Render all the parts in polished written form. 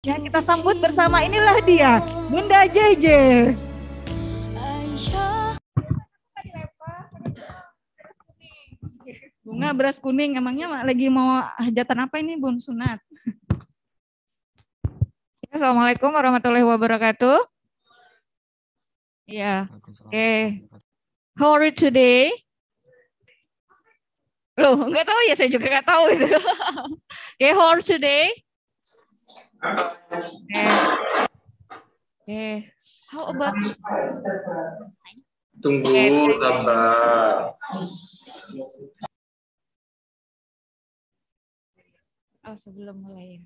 Yang kita sambut bersama inilah dia, Bunda JJ. Bunga beras kuning, emangnya lagi mau hajatan apa ini, Bun? Sunat. Assalamualaikum warahmatullahi wabarakatuh. Ya, oke. How are you today? Loh, nggak tahu ya, saya juga nggak tahu itu. Oke, how are you today? Okay. How about? Tunggu, sabar. Oh, sebelum mulai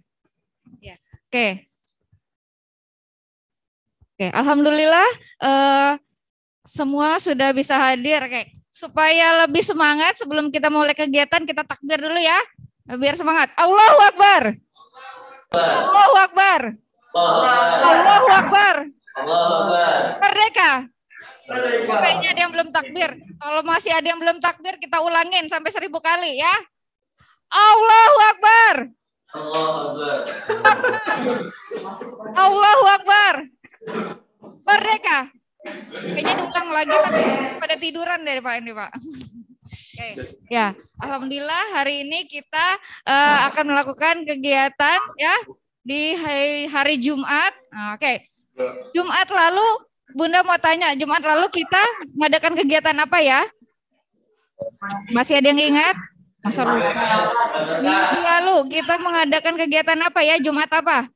ya. Oke. Oke, alhamdulillah semua sudah bisa hadir. Oke. Supaya lebih semangat sebelum kita mulai kegiatan, kita takbir dulu ya. Biar semangat. Allahu Akbar. Allahu Akbar. Allahu Akbar. Merdeka. Kayaknya ada yang belum takbir. Kalau masih ada yang belum takbir, kita ulangin sampai 1000 kali ya. Allahu Akbar. Allahu Akbar. Merdeka. Kayaknya diulang lagi tapi pada tiduran deh Pak ini Pak. Oke. Ya, alhamdulillah hari ini kita akan melakukan kegiatan ya di hari Jumat. Oke. Jumat lalu Bunda mau tanya, Jumat lalu kita mengadakan kegiatan apa ya? Masih ada yang ingat? Masa lupa. Minggu lalu kita mengadakan kegiatan apa ya? Jumat apa?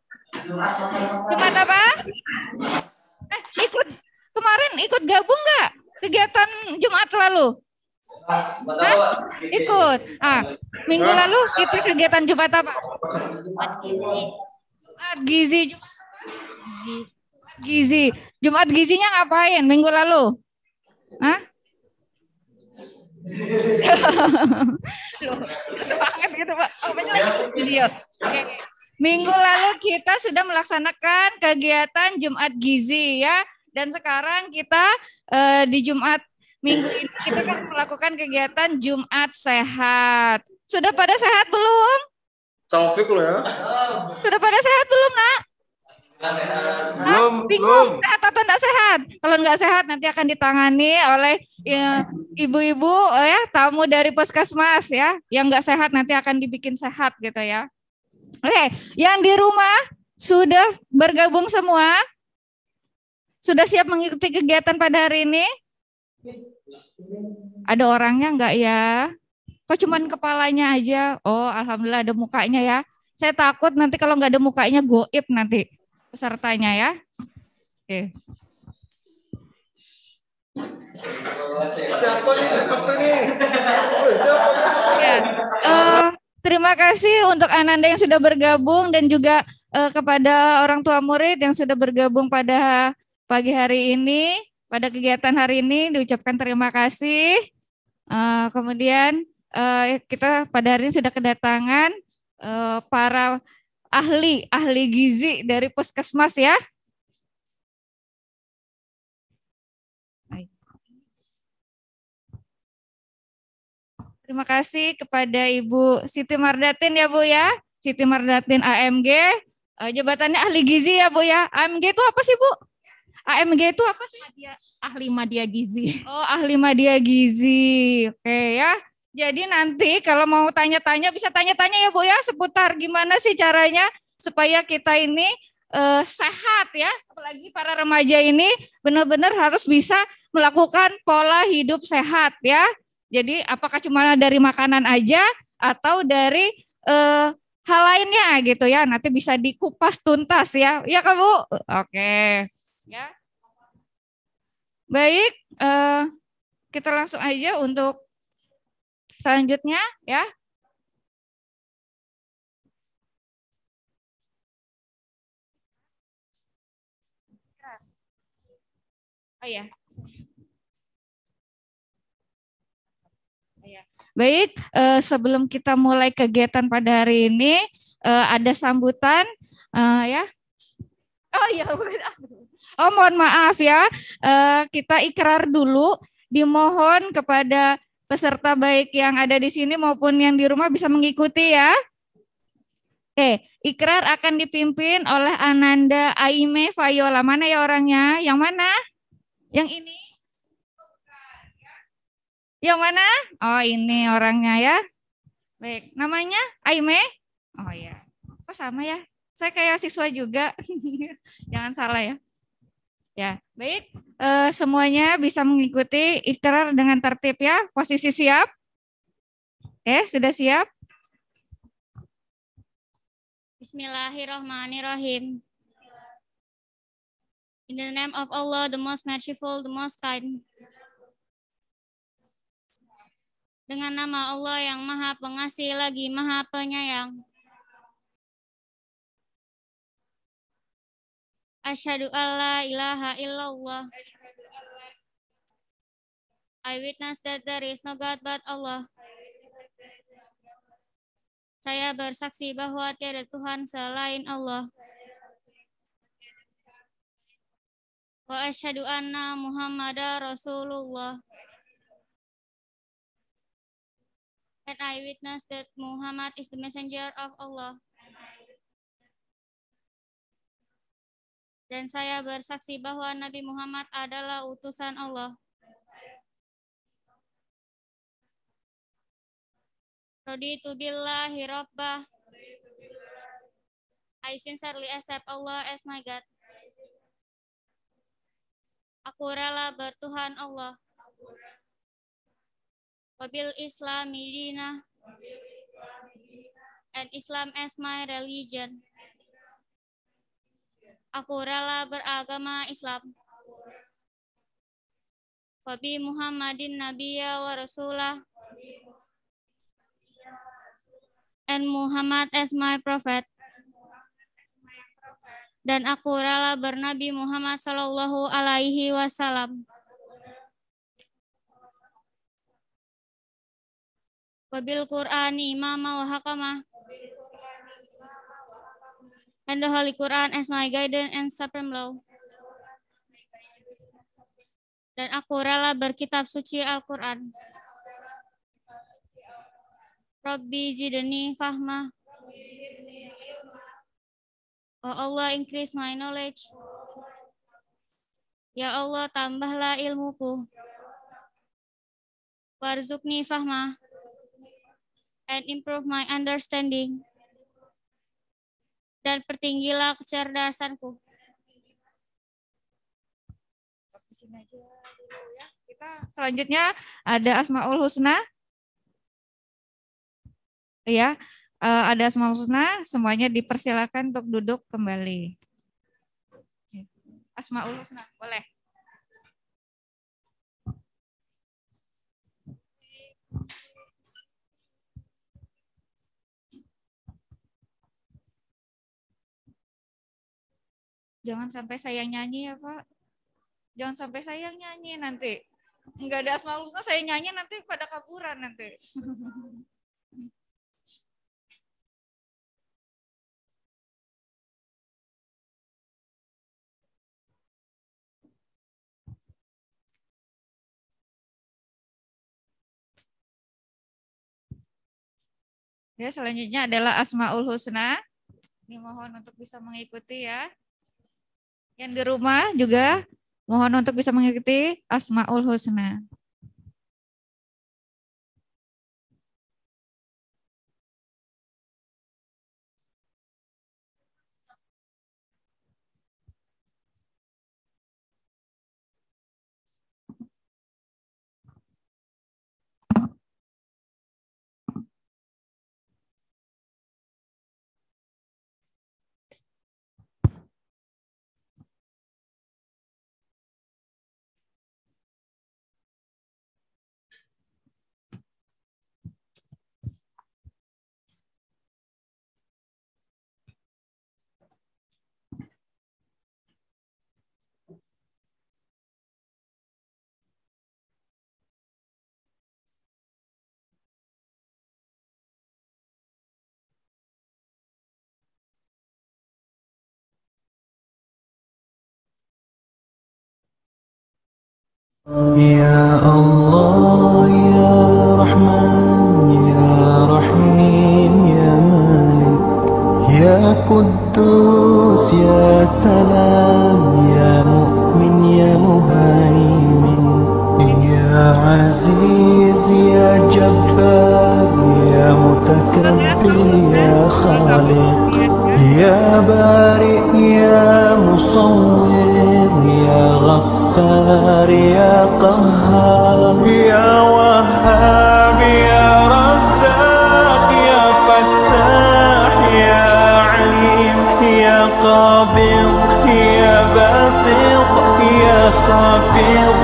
Jumat apa? Ikut gabung nggak kegiatan Jumat lalu? Ikut. Minggu lalu kita kegiatan Jumat apa? Gizi. Gizi. Jumat gizinya ngapain minggu lalu? Hah? Loh, banget gitu Pak. Video. Oke. Minggu lalu kita sudah melaksanakan kegiatan Jumat gizi ya. Dan sekarang kita di Jumat minggu ini kita akan melakukan kegiatan Jumat sehat. Sudah pada sehat belum? Taufik lo ya. Sudah pada sehat belum, Nak? Bingung sehat atau enggak sehat? Kalau enggak sehat nanti akan ditangani oleh ibu-ibu ya, tamu dari puskesmas ya. Yang enggak sehat nanti akan dibikin sehat gitu ya. Oke, yang di rumah sudah bergabung semua? Sudah siap mengikuti kegiatan pada hari ini? Ada orangnya enggak ya? Kok cuman kepalanya aja? Oh, alhamdulillah ada mukanya ya. Saya takut nanti kalau enggak ada mukanya goib nanti pesertanya ya. Oke. Siapa ini? Ya. Terima kasih untuk Ananda yang sudah bergabung dan juga kepada orang tua murid yang sudah bergabung pada pagi hari ini, pada kegiatan hari ini diucapkan terima kasih. Kemudian kita pada hari ini sudah kedatangan para ahli gizi dari puskesmas ya. Terima kasih kepada Ibu Siti Mardatin ya Bu ya. Siti Mardatin AMG, jabatannya ahli gizi ya Bu ya. AMG itu apa sih Bu? AMG itu apa sih? Ahli Madya Gizi. Oh, ahli Madya Gizi. Oke ya. Jadi nanti kalau mau tanya-tanya bisa tanya-tanya ya Bu ya seputar gimana sih caranya supaya kita ini sehat ya. Apalagi para remaja ini benar-benar harus bisa melakukan pola hidup sehat ya. Jadi apakah cuma dari makanan aja atau dari hal lainnya gitu ya. Nanti bisa dikupas tuntas ya. Ya Kak Bu? Oke. Ya. Baik, kita langsung aja untuk selanjutnya ya. Oh ya. Baik, sebelum kita mulai kegiatan pada hari ini ada sambutan ya. Oh iya, oh mohon maaf ya, kita ikrar dulu. Dimohon kepada peserta baik yang ada di sini maupun yang di rumah bisa mengikuti ya. Oke, Ikrar akan dipimpin oleh Ananda Aime Fayola. Mana ya orangnya? Yang mana? Yang ini? Yang mana? Oh, ini orangnya ya. Baik, namanya Aime? Oh ya. Kok sama ya? Saya kayak siswa juga. Jangan salah ya. Ya, baik. Semuanya bisa mengikuti ikrar dengan tertib ya. Posisi siap? Oke, sudah siap? Bismillahirrahmanirrahim. In the name of Allah, the most merciful, the most kind. Dengan nama Allah yang Maha Pengasih lagi Maha Penyayang. Asyhadu alla ilaha illallah. I witness that there is no God but Allah. Saya bersaksi bahwa tiada Tuhan selain Allah. Wa asyhadu anna Muhammadar Rasulullah. And I witness that Muhammad is the messenger of Allah. Dan saya bersaksi bahwa Nabi Muhammad adalah utusan Allah. Raditu billahi rabbah. I sincerely accept Allah as my God. Aku rela bertuhan Allah. Wabil Islami dinah. And Islam as my religion. Aku rela beragama Islam. Wabi Muhammadin Nabiyya wa Rasulah. And Muhammad as my prophet. Dan aku rela bernabi Muhammad sallallahu alaihi wasallam. Wabil Qur'ani imama wa hakama. And the Holy Quran as my guidance and supreme law. Dan aku rela berkitab suci Al-Quran. Rabbi zidni fahma. Oh Allah, increase my knowledge. Ya Allah, tambahlah ilmuku. Warzuqni fahma. And improve my understanding. Dan pertinggilah kecerdasanku. Kita selanjutnya ada Asmaul Husna. Ya, ada Asmaul Husna, semuanya dipersilakan untuk duduk kembali. Asmaul Husna, boleh. Jangan sampai saya nyanyi ya Pak. Jangan sampai saya nyanyi nanti. Enggak ada Asmaul Husna, saya nyanyi nanti pada kaburan nanti. Ya, selanjutnya adalah Asmaul Husna. Ini mohon untuk bisa mengikuti ya. Yang di rumah juga mohon untuk bisa mengikuti Asmaul Husna. Ya Allah, Ya Rahman, Ya Rahim, Ya Malik, Ya قدوس يا سلام يا مؤمن يا مهيمن يا عزيز يا جبار يا متكبر يا خالق يا بارئ يا مصور يا غفار يا قهار يا وهاب يا رزاق يا فتاح يا عليم يا قابض يا باسط يا خافض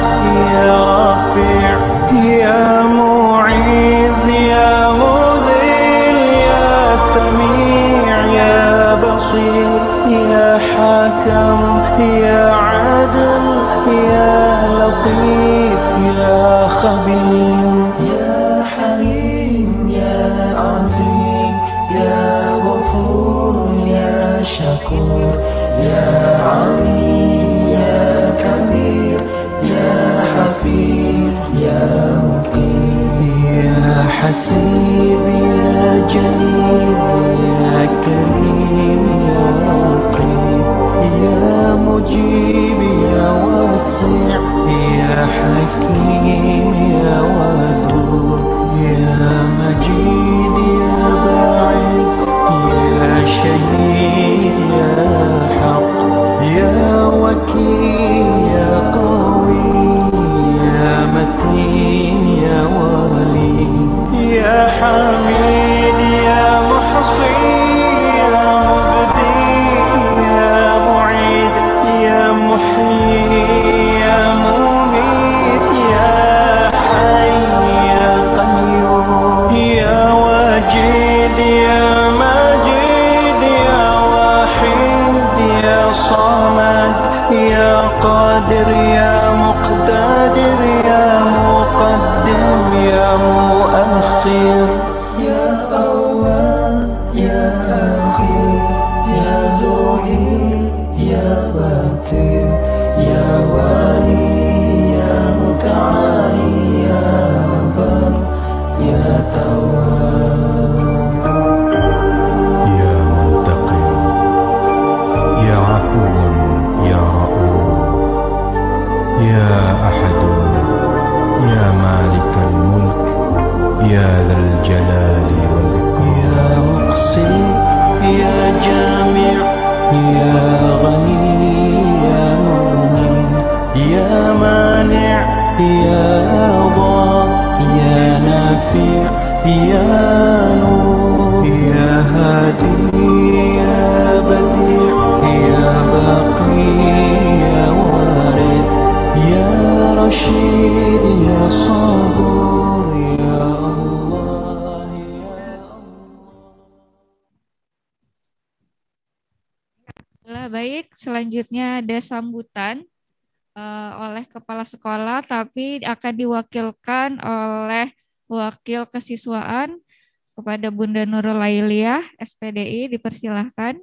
يا رافع يا معيز يا مذل يا سميع يا بصير يا حكم يا عدل يا لطيف يا خبير يا حليم يا عظيم يا غفور يا شكور يا عليم يا كبير يا حفيظ يا مقيم يا حسيب يا جليل يا كريم يا رقيب يا مجيب يا واسع يا حكيم يا ودود يا مجيد يا باعث يا شهيد يا حق يا وكيل يا قوي يا متين يا ولي يا حميد يا محصي يا مبدي يا معيد يا محيي يا مميت يا حي يا قيوم يا واجد يا ماجد يا واحد يا صمد يا قادر يا مقتدر يا مقدم يا مؤخر يا أول يا أخير يا زهير يا باطن يا والي يا متعالي يا بر يا تواب يا منتقم يا عفو يا رؤوف يا أحد يا مالك الملك يا ذا الجلال والإكرام يا مقسم يا جامع يا غني يا مغني يا مانع يا ضار يا نافع يا نور يا هادي يا بديع يا باقي يا وارث يا رشيد يا صبور يا الله يا Lah, baik, selanjutnya ada sambutan oleh kepala sekolah, tapi akan diwakilkan oleh wakil kesiswaan kepada Bunda Nurul Lailiah, SPDI, dipersilahkan.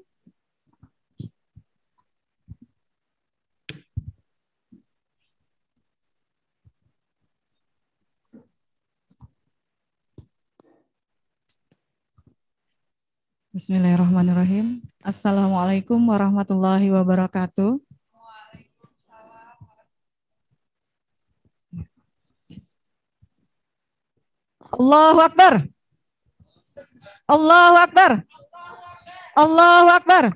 Bismillahirrahmanirrahim. Assalamualaikum warahmatullahi wabarakatuh. Allahu Akbar. Allahu Akbar. Allahu Akbar.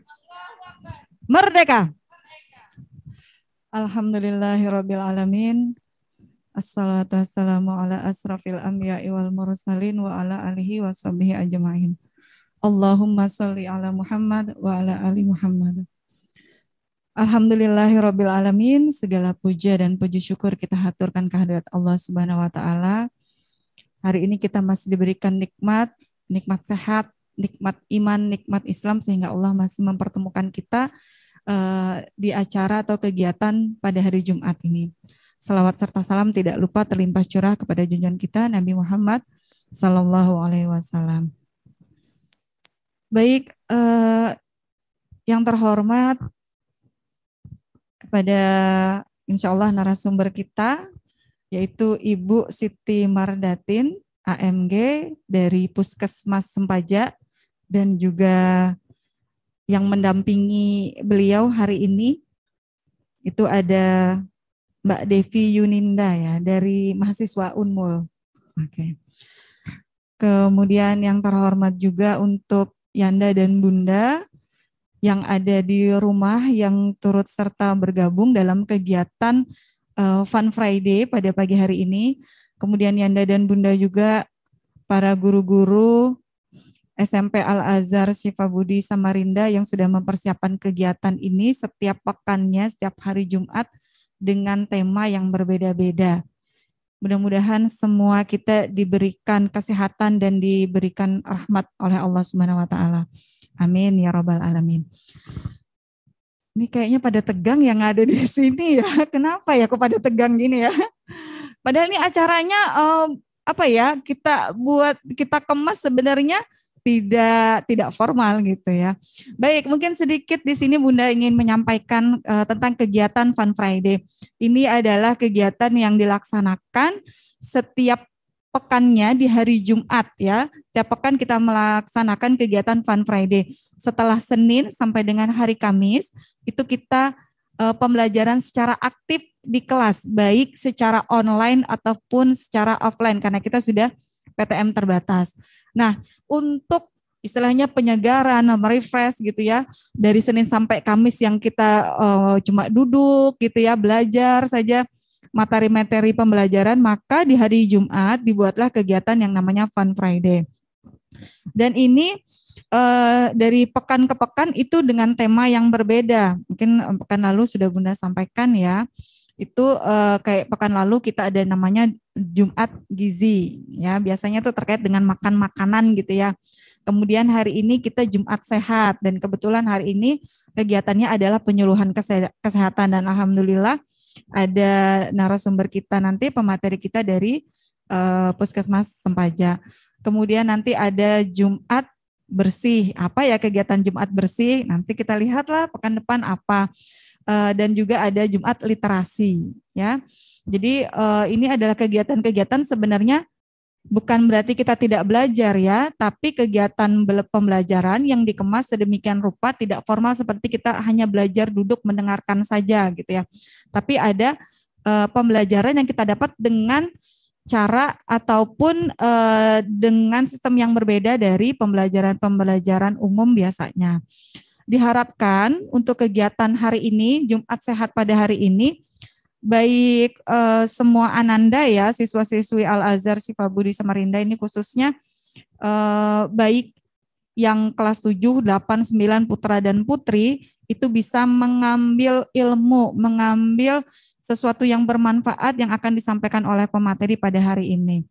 Merdeka. Alhamdulillahirabbil alamin. Assalatu wassalamu ala asrafil anbiya'i wal mursalin wa ala alihi wa sahbihi ajma'in. Allahumma sholli ala Muhammad wa ala ali Muhammad. Alhamdulillahirabbil alamin. Segala puja dan puji syukur kita haturkan kehadirat Allah Subhanahu wa taala. Hari ini kita masih diberikan nikmat sehat, nikmat iman, nikmat Islam, sehingga Allah masih mempertemukan kita di acara atau kegiatan pada hari Jumat ini. Salawat serta salam tidak lupa terlimpah curah kepada junjungan kita Nabi Muhammad sallallahu alaihi wasallam. Baik, yang terhormat kepada insya Allah narasumber kita, yaitu Ibu Siti Mardatin, AMG dari Puskesmas Sempaja, dan juga yang mendampingi beliau hari ini itu ada Mbak Devi Yuninda ya dari mahasiswa Unmul. Oke. Kemudian yang terhormat juga untuk Yanda dan Bunda yang ada di rumah yang turut serta bergabung dalam kegiatan Fun Friday pada pagi hari ini. Kemudian Yanda dan Bunda juga para guru-guru SMP Al-Azhar Syifa Budi Samarinda yang sudah mempersiapkan kegiatan ini setiap pekannya, setiap hari Jumat dengan tema yang berbeda-beda. Mudah-mudahan semua kita diberikan kesehatan dan diberikan rahmat oleh Allah Subhanahu wa taala. Amin ya rabbal alamin. Ini kayaknya pada tegang yang ada di sini ya. Kenapa ya kok pada tegang gini ya? Padahal ini acaranya kita kemas sebenarnya tidak formal gitu ya. Baik, mungkin sedikit di sini Bunda ingin menyampaikan tentang kegiatan Fun Friday. Ini adalah kegiatan yang dilaksanakan setiap pekannya di hari Jumat ya. Setiap pekan kita melaksanakan kegiatan Fun Friday. Setelah Senin sampai dengan hari Kamis itu kita pembelajaran secara aktif di kelas, baik secara online ataupun secara offline karena kita sudah PTM terbatas. Nah, untuk istilahnya penyegaran, merefresh gitu ya, dari Senin sampai Kamis yang kita cuma duduk gitu ya, belajar saja materi-materi pembelajaran, maka di hari Jumat dibuatlah kegiatan yang namanya Fun Friday. Dan ini dari pekan ke pekan itu dengan tema yang berbeda. Mungkin pekan lalu sudah Bunda sampaikan ya. Itu kayak pekan lalu kita ada namanya Jumat Gizi ya, biasanya itu terkait dengan makan makanan gitu ya. Kemudian hari ini kita Jumat Sehat dan kebetulan hari ini kegiatannya adalah penyuluhan kesehatan dan alhamdulillah ada narasumber kita nanti pemateri kita dari Puskesmas Sempaja. Kemudian nanti ada Jumat Bersih. Apa ya kegiatan Jumat Bersih? Nanti kita lihatlah pekan depan apa. Dan juga ada Jumat Literasi ya. Jadi ini adalah kegiatan-kegiatan sebenarnya bukan berarti kita tidak belajar ya, tapi kegiatan pembelajaran yang dikemas sedemikian rupa tidak formal seperti kita hanya belajar duduk mendengarkan saja gitu ya. Tapi ada pembelajaran yang kita dapat dengan cara ataupun dengan sistem yang berbeda dari pembelajaran umum biasanya. Diharapkan untuk kegiatan hari ini, Jumat Sehat pada hari ini, baik semua ananda ya, siswa-siswi Al-Azhar Syifa Budi Samarinda ini khususnya, baik yang kelas 7, 8, 9 putra dan putri, itu bisa mengambil ilmu, mengambil sesuatu yang bermanfaat yang akan disampaikan oleh pemateri pada hari ini.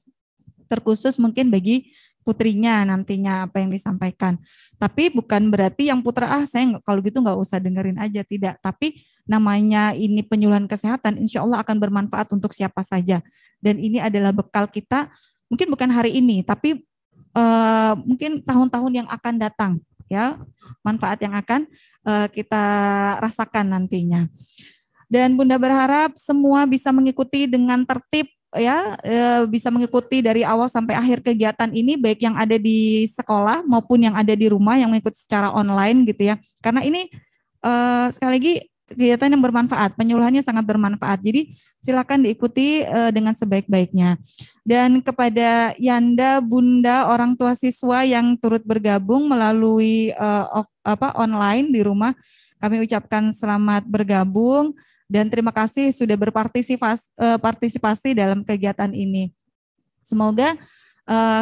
Terkhusus mungkin bagi putrinya nantinya apa yang disampaikan. Tapi bukan berarti yang putra saya kalau gitu nggak usah dengerin aja, tidak. Tapi namanya ini penyuluhan kesehatan, insya Allah akan bermanfaat untuk siapa saja. Dan ini adalah bekal kita, mungkin bukan hari ini, tapi mungkin tahun-tahun yang akan datang, ya manfaat yang akan kita rasakan nantinya. Dan Bunda berharap semua bisa mengikuti dengan tertib ya, bisa mengikuti dari awal sampai akhir kegiatan ini, baik yang ada di sekolah maupun yang ada di rumah yang mengikuti secara online gitu ya. Karena ini sekali lagi kegiatan yang bermanfaat, penyuluhannya sangat bermanfaat. Jadi silakan diikuti dengan sebaik-baiknya. Dan kepada Yanda, Bunda, orang tua siswa yang turut bergabung melalui online di rumah, kami ucapkan selamat bergabung. Dan terima kasih sudah berpartisipasi dalam kegiatan ini. Semoga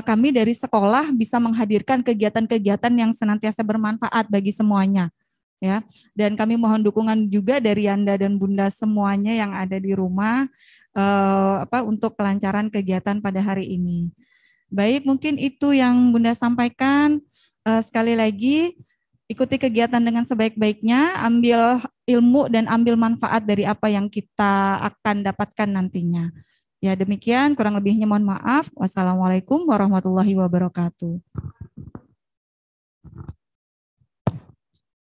kami dari sekolah bisa menghadirkan kegiatan-kegiatan yang senantiasa bermanfaat bagi semuanya. Ya, dan kami mohon dukungan juga dari Yanda dan Bunda semuanya yang ada di rumah untuk kelancaran kegiatan pada hari ini. Baik, mungkin itu yang Bunda sampaikan. Sekali lagi, ikuti kegiatan dengan sebaik-baiknya, ambil ilmu dan ambil manfaat dari apa yang kita akan dapatkan nantinya. Ya demikian, kurang lebihnya mohon maaf. Wassalamualaikum warahmatullahi wabarakatuh.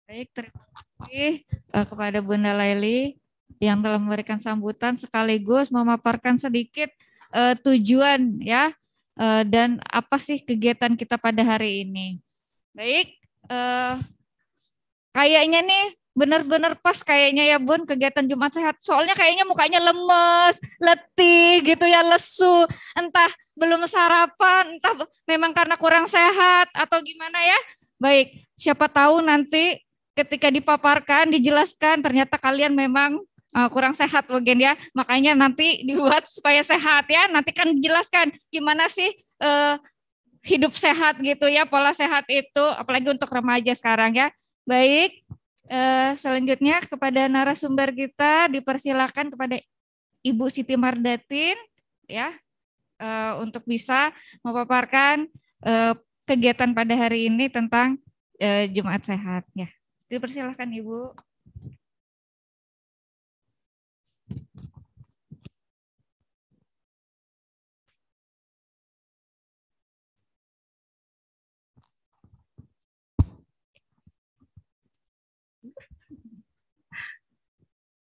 Baik, terima kasih kepada Bunda Laili yang telah memberikan sambutan sekaligus memaparkan sedikit tujuan ya dan apa sih kegiatan kita pada hari ini. Baik, kayaknya nih benar-benar pas kayaknya ya Bun kegiatan Jumat Sehat. Soalnya kayaknya mukanya lemes, letih gitu ya, lesu. Entah belum sarapan, entah memang karena kurang sehat atau gimana ya. Baik, siapa tahu nanti ketika dipaparkan, dijelaskan ternyata kalian memang kurang sehat mungkin ya. Makanya nanti dibuat supaya sehat ya. Nanti kan dijelaskan gimana sih hidup sehat gitu ya, pola sehat itu apalagi untuk remaja sekarang ya. Baik. Selanjutnya kepada narasumber kita dipersilakan kepada Ibu Siti Mardatin ya untuk bisa memaparkan kegiatan pada hari ini tentang Jumat Sehat ya. Dipersilakan Ibu.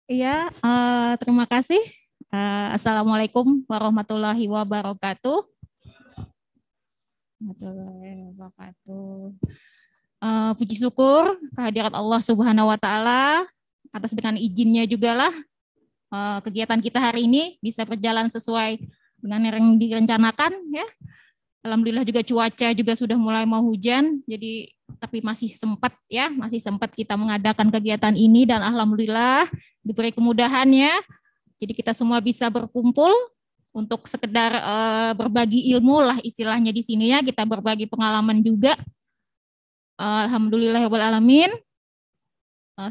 Iya, terima kasih. Assalamualaikum warahmatullahi wabarakatuh. Puji syukur kehadirat Allah Subhanahu wa taala atas dengan izinnya juga lah kegiatan kita hari ini bisa berjalan sesuai dengan yang direncanakan ya. Alhamdulillah juga cuaca juga sudah mulai mau hujan, jadi tapi masih sempat kita mengadakan kegiatan ini dan alhamdulillah diberi kemudahannya. Jadi kita semua bisa berkumpul untuk sekedar berbagi ilmu lah istilahnya di sini ya, kita berbagi pengalaman juga. Alhamdulillahirabbil alamin.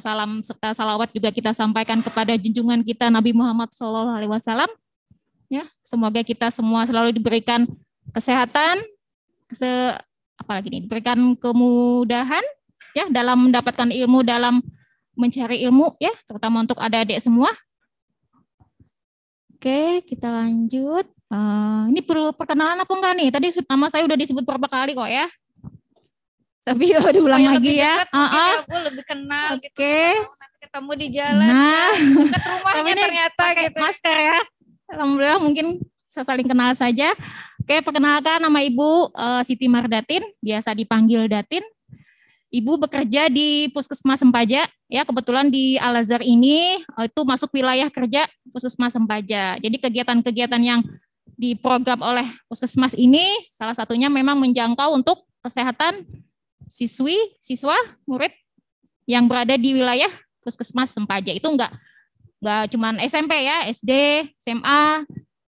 Salam serta salawat juga kita sampaikan kepada junjungan kita Nabi Muhammad SAW. Ya, semoga kita semua selalu diberikan kesehatan, diberikan kemudahan ya dalam mendapatkan ilmu, dalam mencari ilmu ya, terutama untuk adik-adik semua. Oke, kita lanjut. Ini perlu perkenalan apa enggak nih? Tadi nama saya udah disebut berapa kali kok ya. Tapi diulang lagi ya. Aku lebih kenal gitu. Nanti ketemu di jalan. Nah, dekat rumahnya ternyata gitu. Masker ya. Alhamdulillah mungkin saling kenal saja. Oke, perkenalkan nama Ibu Siti Mardatin, biasa dipanggil Datin. Ibu bekerja di Puskesmas Sempaja, ya kebetulan di Al-Azhar ini itu masuk wilayah kerja Puskesmas Sempaja. Jadi kegiatan-kegiatan yang diprogram oleh Puskesmas ini salah satunya memang menjangkau untuk kesehatan siswa, murid yang berada di wilayah Puskesmas Sempaja. Itu enggak cuma SMP ya, SD, SMA,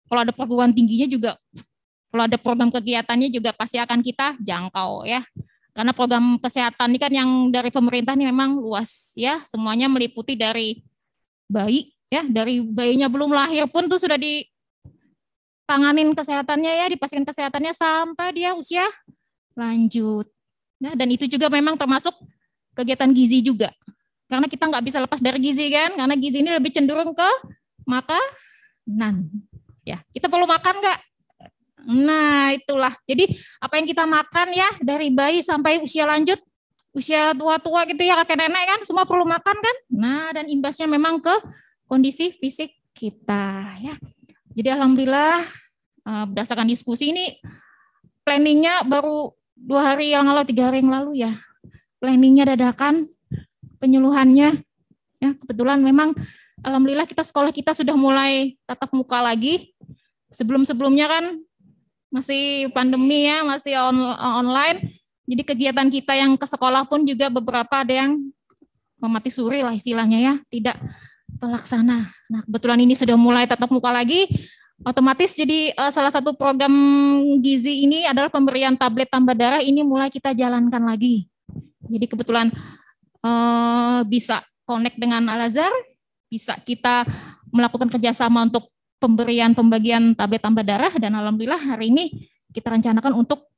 kalau ada perguruan tingginya juga. Kalau ada program kegiatannya juga pasti akan kita jangkau ya. Karena program kesehatan ini kan yang dari pemerintah ini memang luas ya. Semuanya meliputi dari bayi ya, dari bayinya belum lahir pun tuh sudah ditanganin kesehatannya ya, dipastikan kesehatannya sampai dia usia lanjut. Nah, dan itu juga memang termasuk kegiatan gizi juga. Karena kita nggak bisa lepas dari gizi kan, karena gizi ini lebih cenderung ke makanan. Ya, kita perlu makan nggak? Nah, itulah. Jadi apa yang kita makan ya dari bayi sampai usia lanjut, usia tua-tua gitu ya, kakek nenek kan semua perlu makan kan? Nah, dan imbasnya memang ke kondisi fisik kita ya. Jadi alhamdulillah berdasarkan diskusi ini planningnya baru 2 hari yang lalu, 3 hari yang lalu ya. Planningnya dadakan, penyuluhannya ya kebetulan memang alhamdulillah sekolah kita sudah mulai tatap muka lagi. Sebelum-sebelumnya kan masih pandemi ya, masih online. Jadi kegiatan kita yang ke sekolah pun juga beberapa ada yang mati suri lah istilahnya ya, tidak terlaksana. Nah, kebetulan ini sudah mulai tatap muka lagi, otomatis jadi salah satu program gizi ini adalah pemberian tablet tambah darah ini mulai kita jalankan lagi. Jadi kebetulan bisa connect dengan Al-Azhar, bisa kita melakukan kerjasama untuk pembagian tablet tambah darah, dan alhamdulillah hari ini kita rencanakan untuk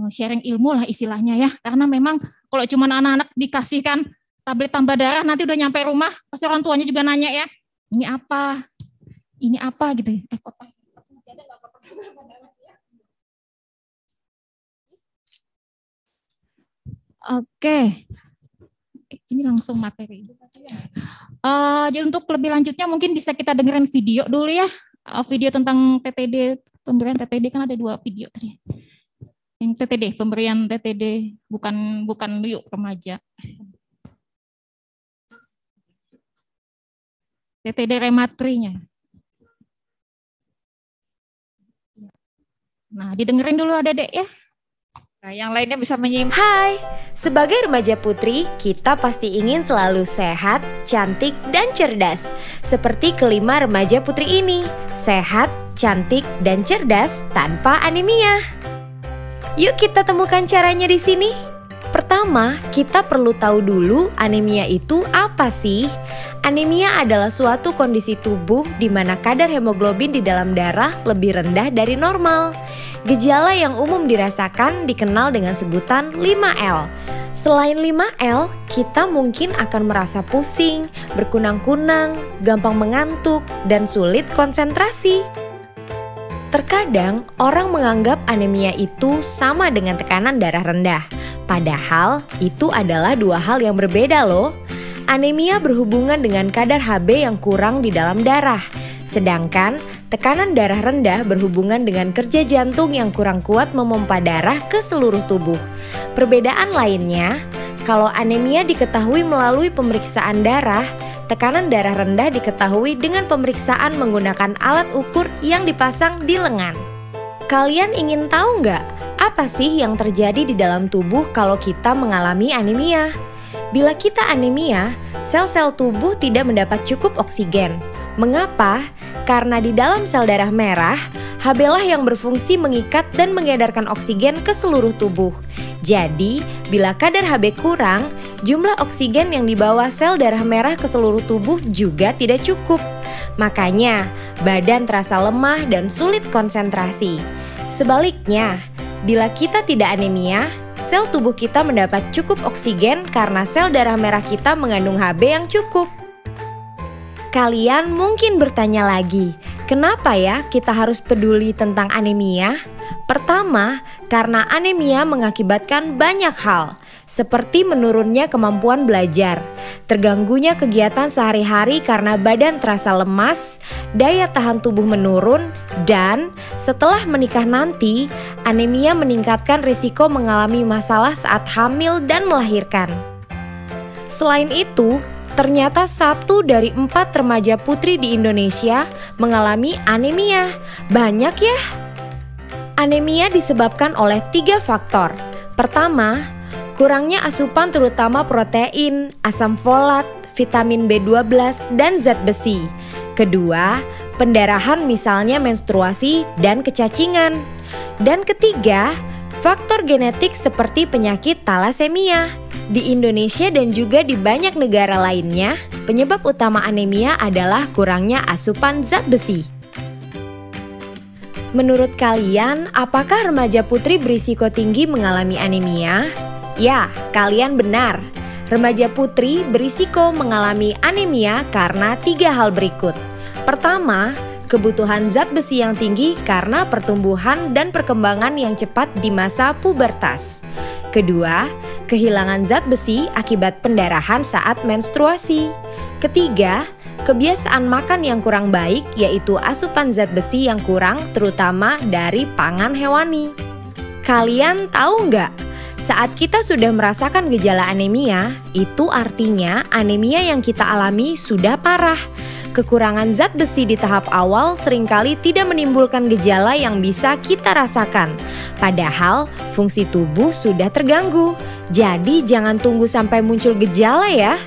sharing ilmu lah istilahnya ya, karena memang kalau cuma anak-anak dikasihkan tablet tambah darah nanti udah nyampe rumah pasti orang tuanya juga nanya ya, ini apa gitu ya. Kotak masih ada nggak kotak tambah darah ya? Oke, ini langsung materi. Jadi untuk lebih lanjutnya mungkin bisa kita dengerin video dulu ya, video tentang TTD, pemberian TTD kan ada 2 video tadi. Yang TTD, pemberian TTD bukan yuk remaja. TTD rematrinya. Nah, didengerin dulu Adek ya. Nah, yang lainnya bisa menyimak. Hai, sebagai remaja putri, kita pasti ingin selalu sehat, cantik, dan cerdas. Seperti kelima remaja putri ini, sehat, cantik, dan cerdas tanpa anemia. Yuk kita temukan caranya di sini. Pertama, kita perlu tahu dulu anemia itu apa sih? Anemia adalah suatu kondisi tubuh di mana kadar hemoglobin di dalam darah lebih rendah dari normal. Gejala yang umum dirasakan dikenal dengan sebutan 5L. Selain 5L, kita mungkin akan merasa pusing, berkunang-kunang, gampang mengantuk, dan sulit konsentrasi. Terkadang orang menganggap anemia itu sama dengan tekanan darah rendah. Padahal itu adalah dua hal yang berbeda loh. Anemia berhubungan dengan kadar Hb yang kurang di dalam darah. Sedangkan tekanan darah rendah berhubungan dengan kerja jantung yang kurang kuat memompa darah ke seluruh tubuh. Perbedaan lainnya, kalau anemia diketahui melalui pemeriksaan darah, tekanan darah rendah diketahui dengan pemeriksaan menggunakan alat ukur yang dipasang di lengan. Kalian ingin tahu nggak apa sih yang terjadi di dalam tubuh kalau kita mengalami anemia? Bila kita anemia, sel-sel tubuh tidak mendapat cukup oksigen. Mengapa? Karena di dalam sel darah merah, Hb lah yang berfungsi mengikat dan mengedarkan oksigen ke seluruh tubuh. Jadi, bila kadar Hb kurang, jumlah oksigen yang dibawa sel darah merah ke seluruh tubuh juga tidak cukup. Makanya, badan terasa lemah dan sulit konsentrasi. Sebaliknya, bila kita tidak anemia, sel tubuh kita mendapat cukup oksigen karena sel darah merah kita mengandung Hb yang cukup. Kalian mungkin bertanya lagi, kenapa ya kita harus peduli tentang anemia? Pertama, karena anemia mengakibatkan banyak hal, seperti menurunnya kemampuan belajar, terganggunya kegiatan sehari-hari karena badan terasa lemas, daya tahan tubuh menurun, dan setelah menikah nanti, anemia meningkatkan risiko mengalami masalah saat hamil dan melahirkan. Selain itu, ternyata 1 dari 4 remaja putri di Indonesia mengalami anemia. Banyak ya? Anemia disebabkan oleh 3 faktor. Pertama, kurangnya asupan terutama protein, asam folat, vitamin B12, dan zat besi. Kedua, pendarahan misalnya menstruasi dan kecacingan. Dan ketiga, faktor genetik seperti penyakit talasemia. Di Indonesia dan juga di banyak negara lainnya, penyebab utama anemia adalah kurangnya asupan zat besi. Menurut kalian, apakah remaja putri berisiko tinggi mengalami anemia? Ya, kalian benar. Remaja putri berisiko mengalami anemia karena 3 hal berikut. Pertama, kebutuhan zat besi yang tinggi karena pertumbuhan dan perkembangan yang cepat di masa pubertas. Kedua, kehilangan zat besi akibat pendarahan saat menstruasi. Ketiga, kebiasaan makan yang kurang baik, yaitu asupan zat besi yang kurang terutama dari pangan hewani. Kalian tahu nggak? Saat kita sudah merasakan gejala anemia, itu artinya anemia yang kita alami sudah parah. Kekurangan zat besi di tahap awal seringkali tidak menimbulkan gejala yang bisa kita rasakan. Padahal fungsi tubuh sudah terganggu. Jadi jangan tunggu sampai muncul gejala ya.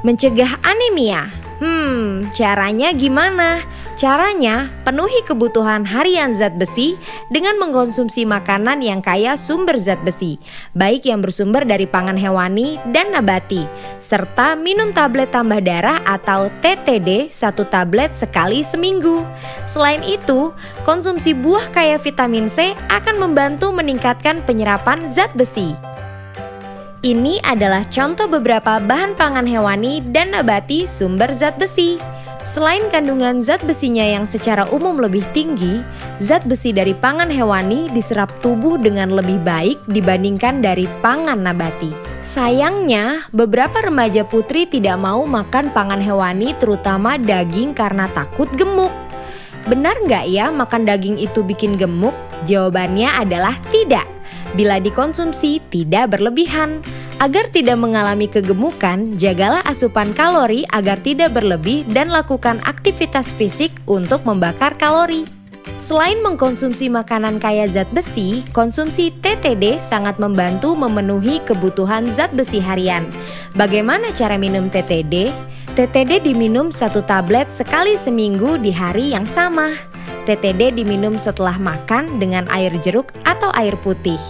Mencegah anemia. Caranya gimana? Caranya, penuhi kebutuhan harian zat besi dengan mengkonsumsi makanan yang kaya sumber zat besi, baik yang bersumber dari pangan hewani dan nabati, serta minum tablet tambah darah atau TTD 1 tablet sekali seminggu. Selain itu, konsumsi buah kaya vitamin C akan membantu meningkatkan penyerapan zat besi. Ini adalah contoh beberapa bahan pangan hewani dan nabati sumber zat besi. Selain kandungan zat besinya yang secara umum lebih tinggi, zat besi dari pangan hewani diserap tubuh dengan lebih baik dibandingkan dari pangan nabati. Sayangnya, beberapa remaja putri tidak mau makan pangan hewani terutama daging karena takut gemuk. Benar nggak ya makan daging itu bikin gemuk? Jawabannya adalah tidak. Bila dikonsumsi tidak berlebihan. Agar tidak mengalami kegemukan, jagalah asupan kalori agar tidak berlebih dan lakukan aktivitas fisik untuk membakar kalori. Selain mengkonsumsi makanan kaya zat besi, konsumsi TTD sangat membantu memenuhi kebutuhan zat besi harian. Bagaimana cara minum TTD? TTD diminum 1 tablet sekali seminggu di hari yang sama. TTD diminum setelah makan dengan air jeruk atau air putih.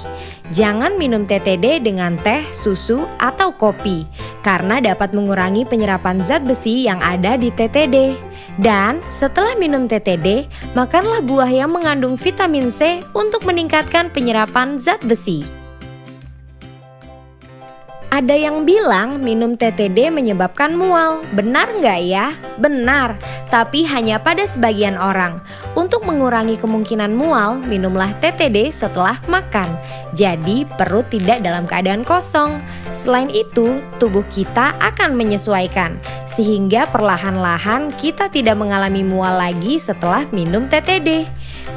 Jangan minum TTD dengan teh, susu, atau kopi, karena dapat mengurangi penyerapan zat besi yang ada di TTD. Dan setelah minum TTD, makanlah buah yang mengandung vitamin C untuk meningkatkan penyerapan zat besi. Ada yang bilang minum TTD menyebabkan mual. Benar nggak ya? Benar, tapi hanya pada sebagian orang. Untuk mengurangi kemungkinan mual, minumlah TTD setelah makan. Jadi perut tidak dalam keadaan kosong. Selain itu, tubuh kita akan menyesuaikan, sehingga perlahan-lahan kita tidak mengalami mual lagi setelah minum TTD.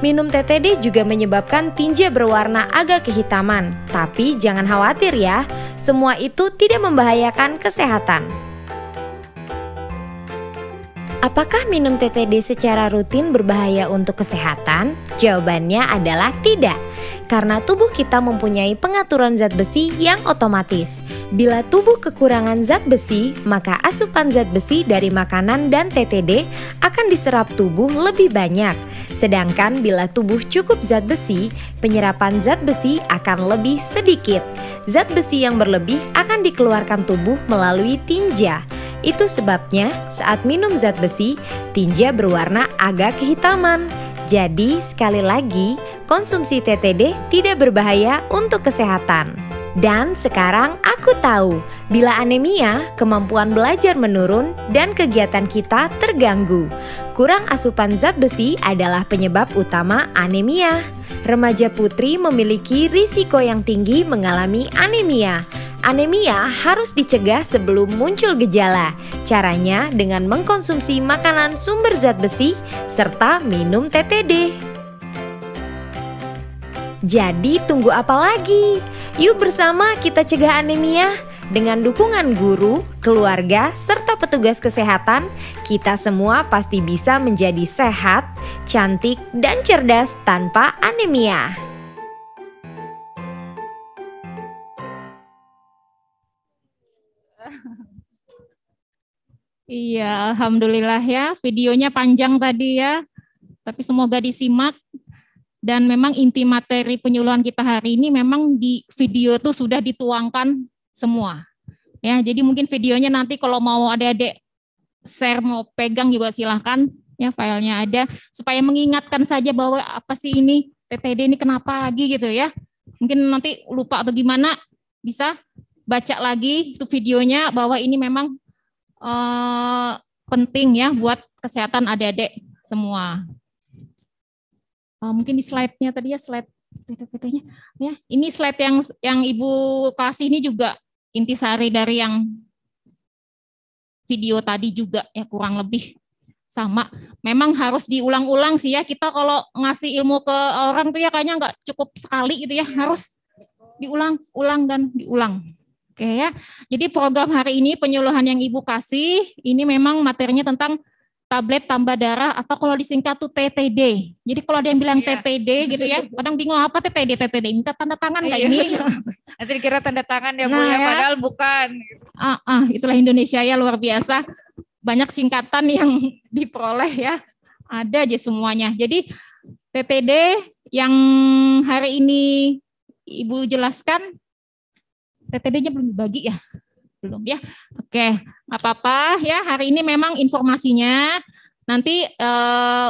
Minum TTD juga menyebabkan tinja berwarna agak kehitaman. Tapi jangan khawatir ya, semua itu tidak membahayakan kesehatan. Apakah minum TTD secara rutin berbahaya untuk kesehatan? Jawabannya adalah tidak. Karena tubuh kita mempunyai pengaturan zat besi yang otomatis. Bila tubuh kekurangan zat besi, maka asupan zat besi dari makanan dan TTD akan diserap tubuh lebih banyak. Sedangkan bila tubuh cukup zat besi, penyerapan zat besi akan lebih sedikit. Zat besi yang berlebih akan dikeluarkan tubuh melalui tinja. Itu sebabnya saat minum zat besi, tinja berwarna agak kehitaman. Jadi sekali lagi, konsumsi TTD tidak berbahaya untuk kesehatan. Dan sekarang aku tahu, bila anemia, kemampuan belajar menurun dan kegiatan kita terganggu. Kurang asupan zat besi adalah penyebab utama anemia. Remaja putri memiliki risiko yang tinggi mengalami anemia. Anemia harus dicegah sebelum muncul gejala. Caranya dengan mengkonsumsi makanan sumber zat besi serta minum TTD. Jadi tunggu apa lagi? Yuk bersama kita cegah anemia. Dengan dukungan guru, keluarga, serta petugas kesehatan, kita semua pasti bisa menjadi sehat, cantik, dan cerdas tanpa anemia. Iya, alhamdulillah ya. Videonya panjang tadi ya, tapi semoga disimak. Dan memang inti materi penyuluhan kita hari ini memang di video itu sudah dituangkan semua. Ya, jadi mungkin videonya nanti kalau mau adik-adik share, mau pegang juga silahkan. Ya, filenya ada supaya mengingatkan saja bahwa apa sih ini TTD ini kenapa lagi gitu ya. Mungkin nanti lupa atau gimana, bisa baca lagi itu videonya bahwa ini memang penting ya buat kesehatan adik-adik semua. Mungkin di slide-nya tadi ya, slide PT-PT-nya ya. Ini slide yang Ibu kasih ini juga intisari dari yang video tadi juga ya, kurang lebih sama. Memang harus diulang-ulang sih ya, kita kalau ngasih ilmu ke orang tuh ya kayaknya nggak cukup sekali gitu ya, harus diulang-ulang dan diulang. Oke ya, jadi program hari ini penyuluhan yang Ibu kasih, ini memang materinya tentang tablet tambah darah atau kalau disingkat tuh TTD. Jadi kalau ada yang bilang TTD gitu ya, kadang bingung apa TTD, minta tanda tangan nggak ini? Nanti dikira tanda tangan ya Bu ya, padahal bukan. Itulah Indonesia ya, luar biasa. Banyak singkatan yang diperoleh ya, ada aja semuanya. Jadi TTD yang hari ini Ibu jelaskan, TTD-nya belum dibagi ya? Belum ya? Oke, nggak apa-apa ya, hari ini memang informasinya. Nanti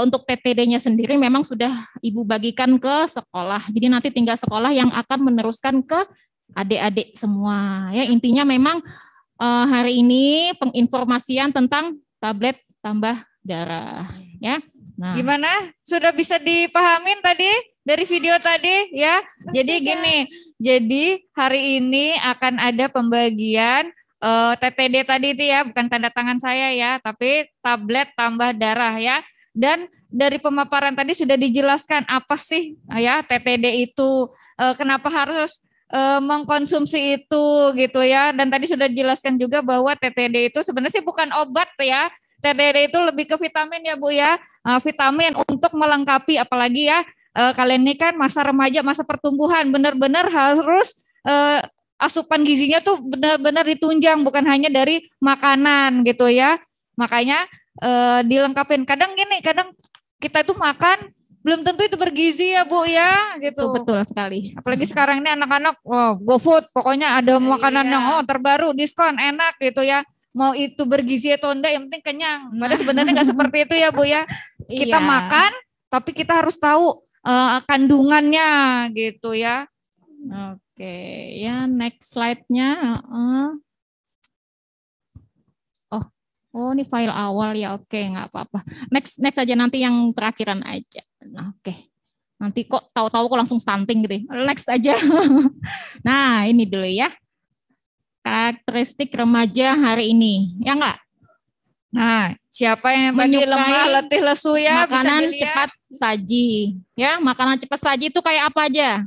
untuk TTD-nya sendiri memang sudah Ibu bagikan ke sekolah. Jadi nanti tinggal sekolah yang akan meneruskan ke adik-adik semua. Ya, intinya memang hari ini penginformasian tentang tablet tambah darah. Ya. Nah. Gimana? Sudah bisa dipahamin tadi dari video tadi ya? Jadi gini, jadi hari ini akan ada pembagian TTD tadi itu ya, bukan tanda tangan saya ya, tapi tablet tambah darah ya. Dan dari pemaparan tadi sudah dijelaskan apa sih ya TTD itu, kenapa harus mengkonsumsi itu gitu ya. Dan tadi sudah dijelaskan juga bahwa TTD itu sebenarnya sih bukan obat ya. TTD itu lebih ke vitamin ya Bu ya. Vitamin untuk melengkapi, apalagi ya kalian ini kan masa remaja, masa pertumbuhan, benar-benar harus asupan gizinya tuh benar-benar ditunjang, bukan hanya dari makanan gitu ya. Makanya dilengkapin. Kadang gini, kadang kita itu makan belum tentu itu bergizi ya Bu ya gitu. Betul sekali. Apalagi sekarang ini anak-anak GoFood, pokoknya ada makanan yang terbaru, diskon, enak gitu ya. Mau itu bergizi atau enggak, yang penting kenyang. Padahal sebenarnya nggak seperti itu ya Bu ya. Kita makan, tapi kita harus tahu kandungannya gitu ya. Oke, ya next slide-nya. Oh ini file awal ya, oke nggak apa-apa. Next aja, nanti yang terakhiran aja. Nah, oke. Nanti kok tahu-tahu kok langsung stunting gitu. Next aja. Nah ini dulu ya. Karakteristik remaja hari ini, ya enggak? Nah, siapa yang tadi lemah, letih, lesu ya, makanan bisa cepat saji. Ya, makanan cepat saji itu kayak apa aja?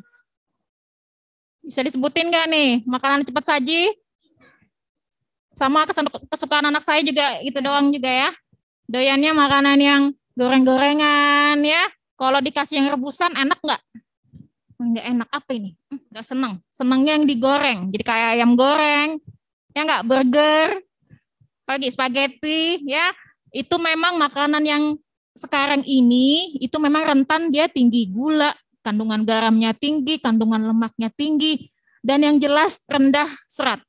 Bisa disebutin nggak nih, makanan cepat saji? Sama kesukaan anak saya juga itu doang juga ya. Doyannya makanan yang goreng-gorengan ya. Kalau dikasih yang rebusan enak nggak? Nggak enak, apa ini? Nggak seneng. Senengnya yang digoreng. Jadi kayak ayam goreng, ya nggak, burger, apalagi spaghetti, ya. Itu memang makanan yang sekarang ini itu memang rentan, dia tinggi gula, kandungan garamnya tinggi, kandungan lemaknya tinggi, dan yang jelas rendah serat.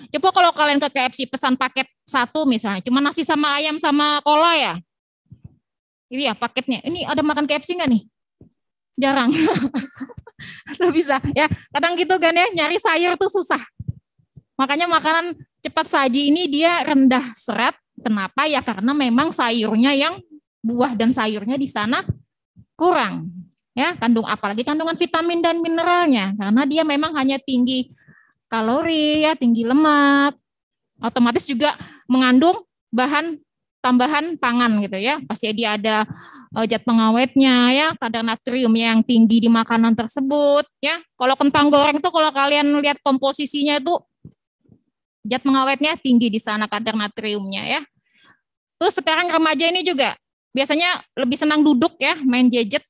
Coba kalau kalian ke KFC pesan paket 1 misalnya, cuma nasi sama ayam sama cola ya. Ini ya paketnya. Ini ada makan KFC nggak nih? Jarang. Atau bisa ya, kadang gitu kan ya, nyari sayur tuh susah. Makanya makanan cepat saji ini dia rendah serat. Kenapa ya? Karena memang sayurnya, yang buah dan sayurnya di sana kurang ya, apalagi kandungan vitamin dan mineralnya, karena dia memang hanya tinggi kalori ya, tinggi lemak, otomatis juga mengandung bahan tambahan pangan gitu ya. Pasti dia ada zat pengawetnya ya, kadar natrium yang tinggi di makanan tersebut ya. Kalau kentang goreng tuh kalau kalian lihat komposisinya itu zat pengawetnya tinggi di sana, kadar natriumnya ya. Terus sekarang remaja ini juga biasanya lebih senang duduk ya, main gadget.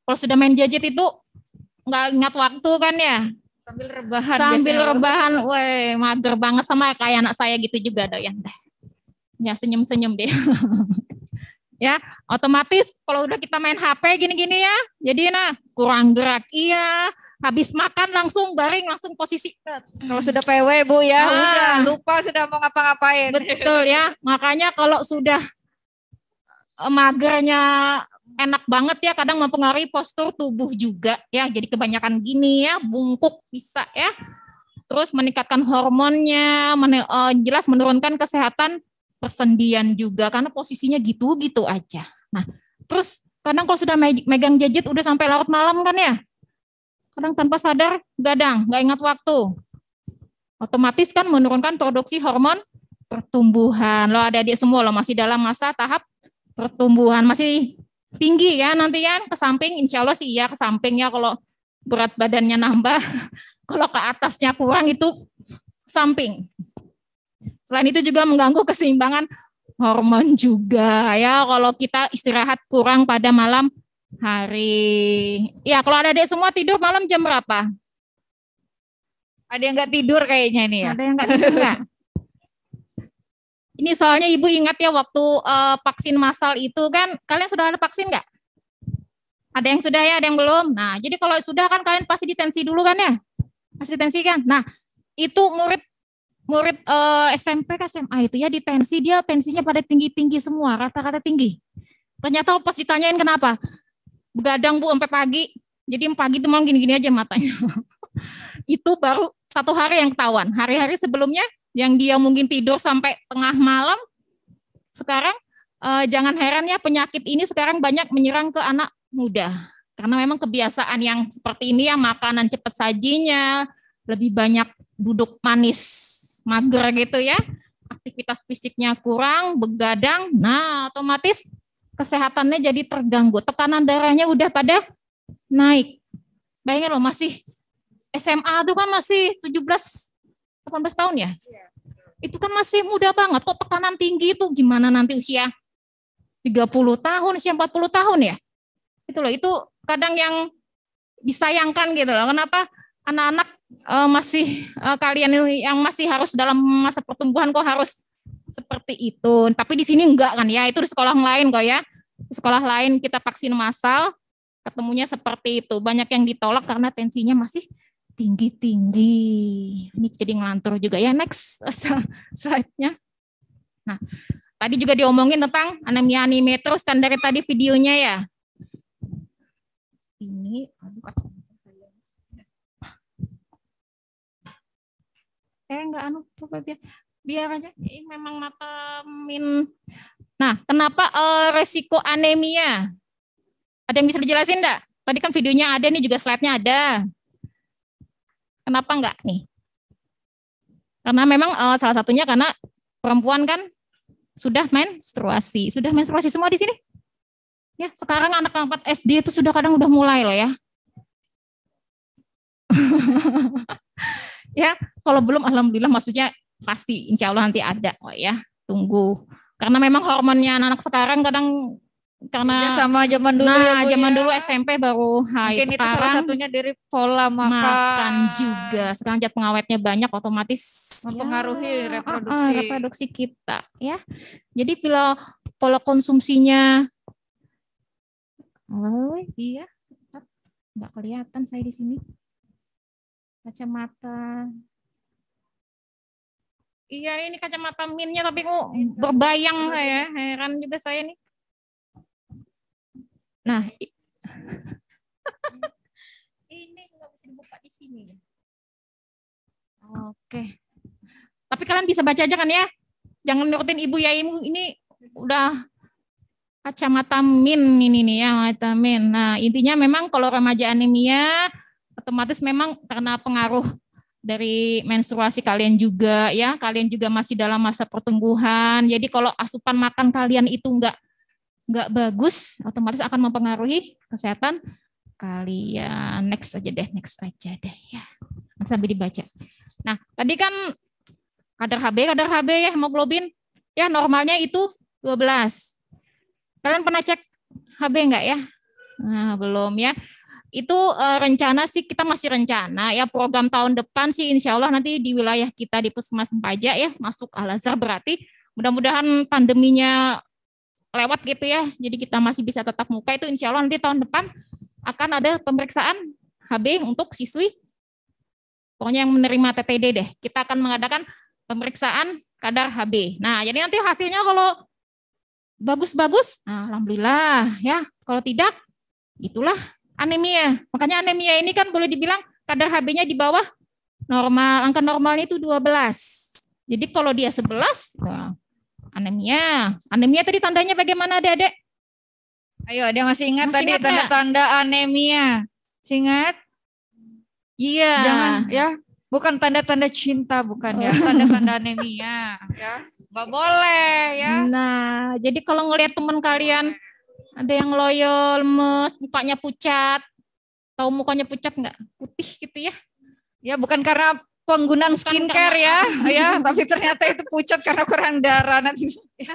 Kalau sudah main gadget itu nggak ingat waktu kan ya. Sambil rebahan. Sambil rebahan, weh mager banget, sama kayak anak saya gitu juga doyan. Ya senyum-senyum deh. Ya, otomatis kalau udah kita main HP gini-gini ya, jadi kurang gerak. Iya, habis makan langsung baring, langsung posisi. Kalau sudah PW Bu ya, udah lupa sudah mau ngapa-ngapain. Betul ya, makanya kalau sudah magernya enak banget ya, kadang mempengaruhi postur tubuh juga ya. Jadi kebanyakan gini ya, bungkuk bisa ya. Terus meningkatkan hormonnya, jelas menurunkan kesehatan persendian juga, karena posisinya gitu-gitu aja. Nah, terus kadang kalau sudah megang gadget udah sampai larut malam kan ya, kadang tanpa sadar gadang, nggak ingat waktu. Otomatis kan menurunkan produksi hormon pertumbuhan. Lo adik-adik semua lo masih dalam masa tahap pertumbuhan, masih tinggi ya nanti kan, ke samping insya Allah sih iya ke samping ya, kalau berat badannya nambah, kalau ke atasnya kurang itu samping. Selain itu juga mengganggu keseimbangan hormon juga ya, kalau kita istirahat kurang pada malam hari. Ya kalau ada adik semua tidur malam jam berapa? Ada yang nggak tidur kayaknya nih ya. Ada yang nggak tidur nggak? Ini soalnya Ibu ingat ya waktu vaksin massal itu kan, kalian sudah ada vaksin nggak? Ada yang sudah ya, ada yang belum. Nah jadi kalau sudah kan kalian pasti ditensi dulu kan ya? Pasti ditensi kan? Nah itu murid SMP ke SMA itu ya ditensi, dia tensinya pada tinggi-tinggi semua, rata-rata tinggi. Ternyata pas ditanyain kenapa, begadang Bu sampai pagi, jadi pagi itu malam gini-gini aja matanya. Itu baru 1 hari yang ketahuan. Hari-hari sebelumnya yang dia mungkin tidur sampai tengah malam, sekarang jangan heran ya penyakit ini sekarang banyak menyerang ke anak muda. Karena memang kebiasaan yang seperti ini ya, makanan cepat sajinya, lebih banyak duduk manis, mager gitu ya, aktivitas fisiknya kurang, begadang, nah otomatis kesehatannya jadi terganggu, tekanan darahnya udah pada naik. Bayangin loh, masih SMA itu kan masih 18 tahun ya? Itu kan masih muda banget, kok tekanan tinggi itu gimana nanti usia 30 tahun, usia 40 tahun ya? Itu loh, itu kadang yang disayangkan gitu loh. Kenapa anak-anak masih kalian yang masih harus dalam masa pertumbuhan kok harus seperti itu. Tapi di sini enggak kan ya, itu di sekolah lain kok ya. Di sekolah lain kita vaksin massal, ketemunya seperti itu. Banyak yang ditolak karena tensinya masih tinggi-tinggi. Ini jadi ngelantur juga ya. Next slide-nya. Nah, tadi juga diomongin tentang anemia terus kan dari tadi videonya ya. Ini enggak biar aja. Ini memang mata min. Nah, kenapa resiko anemia? Ada yang bisa dijelasin enggak? Tadi kan videonya ada, nih juga slide-nya ada. Kenapa enggak nih? Karena memang salah satunya karena perempuan kan sudah menstruasi. Sudah menstruasi semua di sini? Ya, sekarang anak-anak SD itu sudah kadang udah mulai loh ya. Ya, kalau belum alhamdulillah maksudnya pasti insya Allah nanti ada kok ya. Tunggu. Karena memang hormonnya anak-anak sekarang kadang karena sama zaman dulu nah, ya, zaman dulu SMP baru haid. Mungkin itu salah satunya dari pola makan juga. Sekarang zat pengawetnya banyak, otomatis mempengaruhi ya, reproduksi kita ya. Jadi pola konsumsinya iya, nggak kelihatan saya di sini. Kacamata. Iya, ini kacamata minnya tapi kok berbayang saya. Heran juga saya nih. Nah, ini nggak bisa dibuka di sini. Oke. Tapi kalian bisa baca aja kan ya? Jangan nurutin ibu ya, ini udah kacamata min ini nih ya, kacamata min. Nah, intinya memang kalau remaja anemia otomatis memang karena pengaruh dari menstruasi kalian juga ya, kalian juga masih dalam masa pertumbuhan. Jadi kalau asupan makan kalian itu nggak bagus, otomatis akan mempengaruhi kesehatan kalian. Next aja deh ya. Sambil dibaca. Nah, tadi kan kadar HB ya, hemoglobin ya normalnya itu 12. Kalian pernah cek HB enggak ya? Nah, belum ya. Itu rencana sih, kita masih rencana ya, program tahun depan sih insya Allah nanti di wilayah kita di Puskesmas Sempaja ya, masuk Al-Azhar, berarti mudah-mudahan pandeminya lewat gitu ya, jadi kita masih bisa tatap muka. Itu insya Allah nanti tahun depan akan ada pemeriksaan HB untuk siswi, pokoknya yang menerima TTD deh, kita akan mengadakan pemeriksaan kadar HB. Nah, jadi nanti hasilnya kalau bagus-bagus, nah, alhamdulillah ya, kalau tidak, itulah anemia. Makanya anemia ini kan boleh dibilang kadar HB-nya di bawah normal, angka normalnya itu 12. Jadi kalau dia 11, nah, anemia. Anemia tadi tandanya bagaimana Adik-adik? Ayo, dia masih ingat tadi Masih ingat tanda-tanda anemia. Ingat? Iya. Jangan ya, bukan tanda-tanda cinta, bukan ya, tanda-tanda anemia ya. Nggak boleh ya. Nah, jadi kalau ngelihat teman kalian ada yang loyo, lemes, mukanya pucat. Tahu mukanya pucat nggak? Putih gitu ya. Ya, bukan karena penggunaan skincare ya, ya, tapi ternyata itu pucat karena kurang darah nanti ya.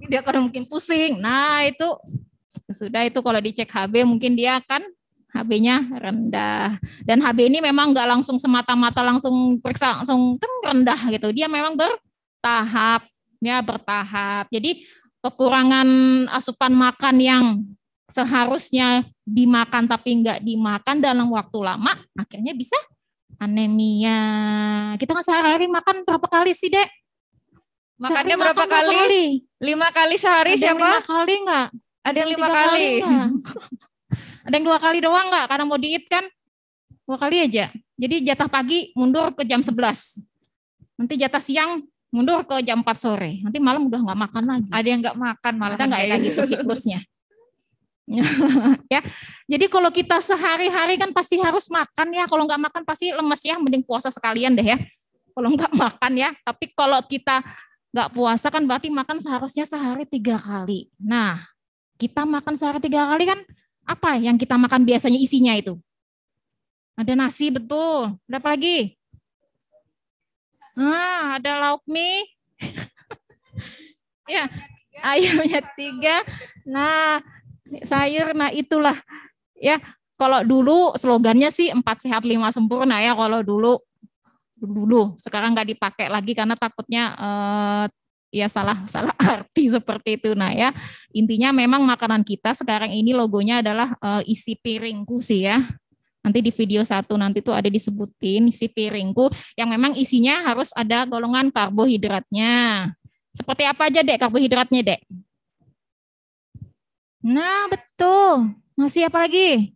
Dia kadang mungkin pusing. Nah, itu sudah, itu kalau dicek HB mungkin dia akan HB-nya rendah. Dan HB ini memang nggak langsung semata-mata langsung periksa langsung rendah gitu. Dia memang bertahap ya, bertahap. Jadi kekurangan asupan makan yang seharusnya dimakan tapi nggak dimakan dalam waktu lama, akhirnya bisa anemia. Kita kan sehari-hari makan berapa kali sih, Dek? Makannya berapa kali? 5 kali sehari. Ada siapa? 5 kali enggak? Ada yang 5 kali. Ada yang 2 kali doang enggak? Karena mau diet kan 2 kali aja. Jadi jatah pagi mundur ke jam 11. Nanti jatah siang mundur ke jam 4 sore. Nanti malam udah enggak makan lagi. Ada yang enggak makan malah. Ada enggak kayak gitu siklusnya. Ya, jadi kalau kita sehari-hari kan pasti harus makan ya. Kalau nggak makan pasti lemes ya. Mending puasa sekalian deh ya. Kalau nggak makan ya. Tapi kalau kita nggak puasa kan berarti makan seharusnya sehari 3 kali. Nah, kita makan sehari 3 kali kan apa yang kita makan biasanya isinya itu? Ada nasi, betul. Ada apa lagi? Nah, ada lauk mie. Ya, ayamnya 3. Nah, sayur, nah itulah. Ya, kalau dulu slogannya sih 4 sehat 5 sempurna ya kalau dulu. Sekarang nggak dipakai lagi karena takutnya ya salah arti seperti itu. Nah ya, intinya memang makanan kita sekarang ini logonya adalah isi piringku sih ya. Nanti di video 1 nanti tuh ada disebutin isi piringku yang memang isinya harus ada golongan karbohidratnya. Seperti apa aja, Dek, karbohidratnya, Dek? Nah, betul. Masih apa lagi?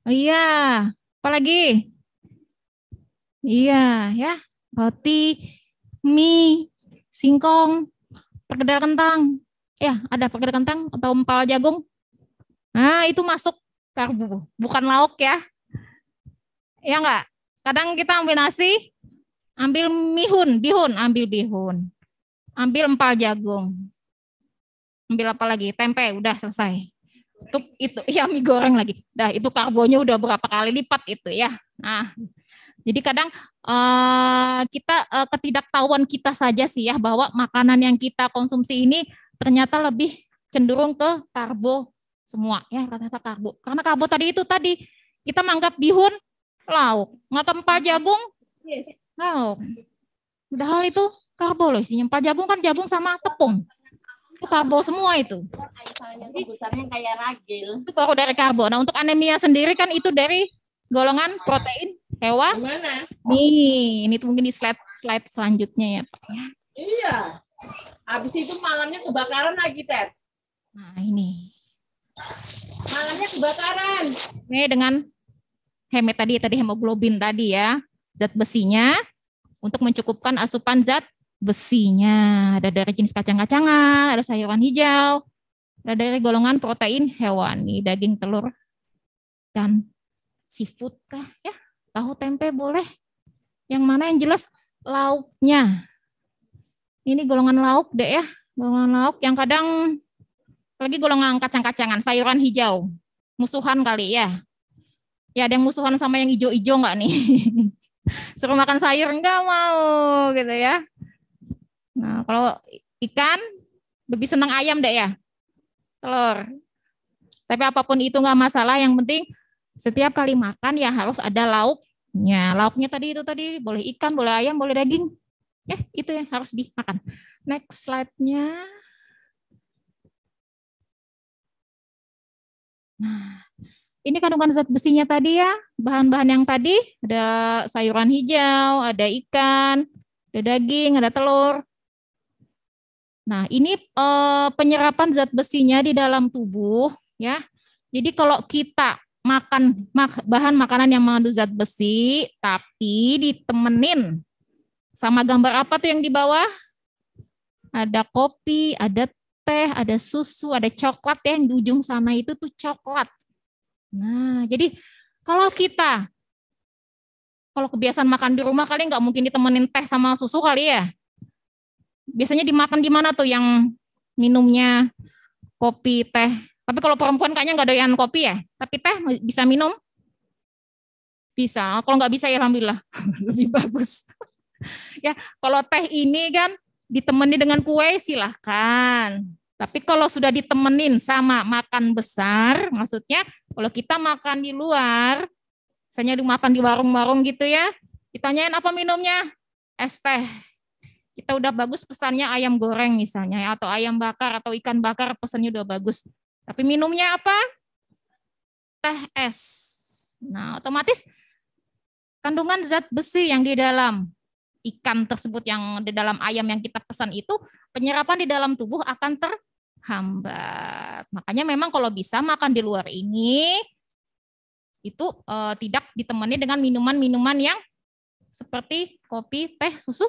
Oh iya, apa lagi? Iya, ya. Roti, mie, singkong, perkedel kentang. Ya, ada perkedel kentang atau empal jagung. Nah, itu masuk karbo, bukan lauk ya. Ya enggak? Kadang kita ambil nasi, ambil bihun, ambil bihun. Ambil empal jagung. Ambil apa lagi? Tempe, udah selesai. Itu ya mie goreng lagi. Dah, itu karbonya udah berapa kali lipat itu ya. Nah, jadi kadang kita ketidaktahuan kita saja sih ya bahwa makanan yang kita konsumsi ini ternyata lebih cenderung ke karbo semua ya, rata-rata karbo. Karena karbo tadi kita menganggap bihun lauk, nganggap empal jagung lauk. Padahal itu karbo loh isinya. Empal jagung kan jagung sama tepung. Itu karbo semua itu. Kayak ragil. Itu baru dari karbo. Nah, untuk anemia sendiri kan itu dari golongan protein hewan. Gimana? Nih, ini tuh mungkin di slide selanjutnya ya, Pak. Iya. Habis itu malamnya kebakaran lagi, Ted. Nah, ini. Malamnya kebakaran. Ini dengan tadi hemoglobin tadi ya. Zat besinya untuk mencukupkan asupan zat besinya. Ada dari jenis kacang-kacangan, ada sayuran hijau, ada dari golongan protein hewani, daging, telur, dan seafood kah ya? Tahu, tempe boleh. Yang mana yang jelas lauknya. Ini golongan lauk deh ya. Golongan lauk yang kadang lagi golongan kacang-kacangan, sayuran hijau. Musuhan kali ya. Ya ada yang musuhan sama yang hijau-hijau enggak nih? Suruh makan sayur enggak mau gitu ya. Nah, kalau ikan lebih senang ayam deh ya. Telur. Tapi apapun itu enggak masalah, yang penting setiap kali makan ya harus ada lauknya. Lauknya tadi boleh ikan, boleh ayam, boleh daging. Ya, itu yang harus dimakan. Next slide-nya. Nah, ini kandungan zat besinya tadi ya. Bahan-bahan yang tadi ada sayuran hijau, ada ikan, ada daging, ada telur. Nah, ini penyerapan zat besinya di dalam tubuh ya. Jadi kalau kita makan bahan makanan yang mengandung zat besi, tapi ditemenin sama gambar apa tuh yang di bawah? Ada kopi, ada teh, ada susu, ada coklat ya, yang di ujung sana itu tuh coklat. Nah, jadi kalau kebiasaan makan di rumah kali nggak mungkin ditemenin teh sama susu kali ya. Biasanya dimakan di mana tuh yang minumnya kopi, teh? Tapi kalau perempuan kayaknya nggak doyan kopi ya. Tapi teh bisa minum? Bisa. Kalau nggak bisa ya alhamdulillah. Lebih bagus. Ya, kalau teh ini kan ditemani dengan kue silahkan. Tapi kalau sudah ditemenin sama makan besar, maksudnya kalau kita makan di luar, misalnya makan di warung-warung gitu ya, ditanyain apa minumnya? Es teh. Kita udah bagus pesannya ayam goreng misalnya, atau ayam bakar, atau ikan bakar, pesannya udah bagus. Tapi minumnya apa? Teh es. Nah, otomatis kandungan zat besi yang di dalam ikan tersebut, yang di dalam ayam yang kita pesan itu, penyerapan di dalam tubuh akan terhambat. Makanya memang kalau bisa makan di luar ini itu tidak ditemani dengan minuman-minuman yang seperti kopi, teh, susu,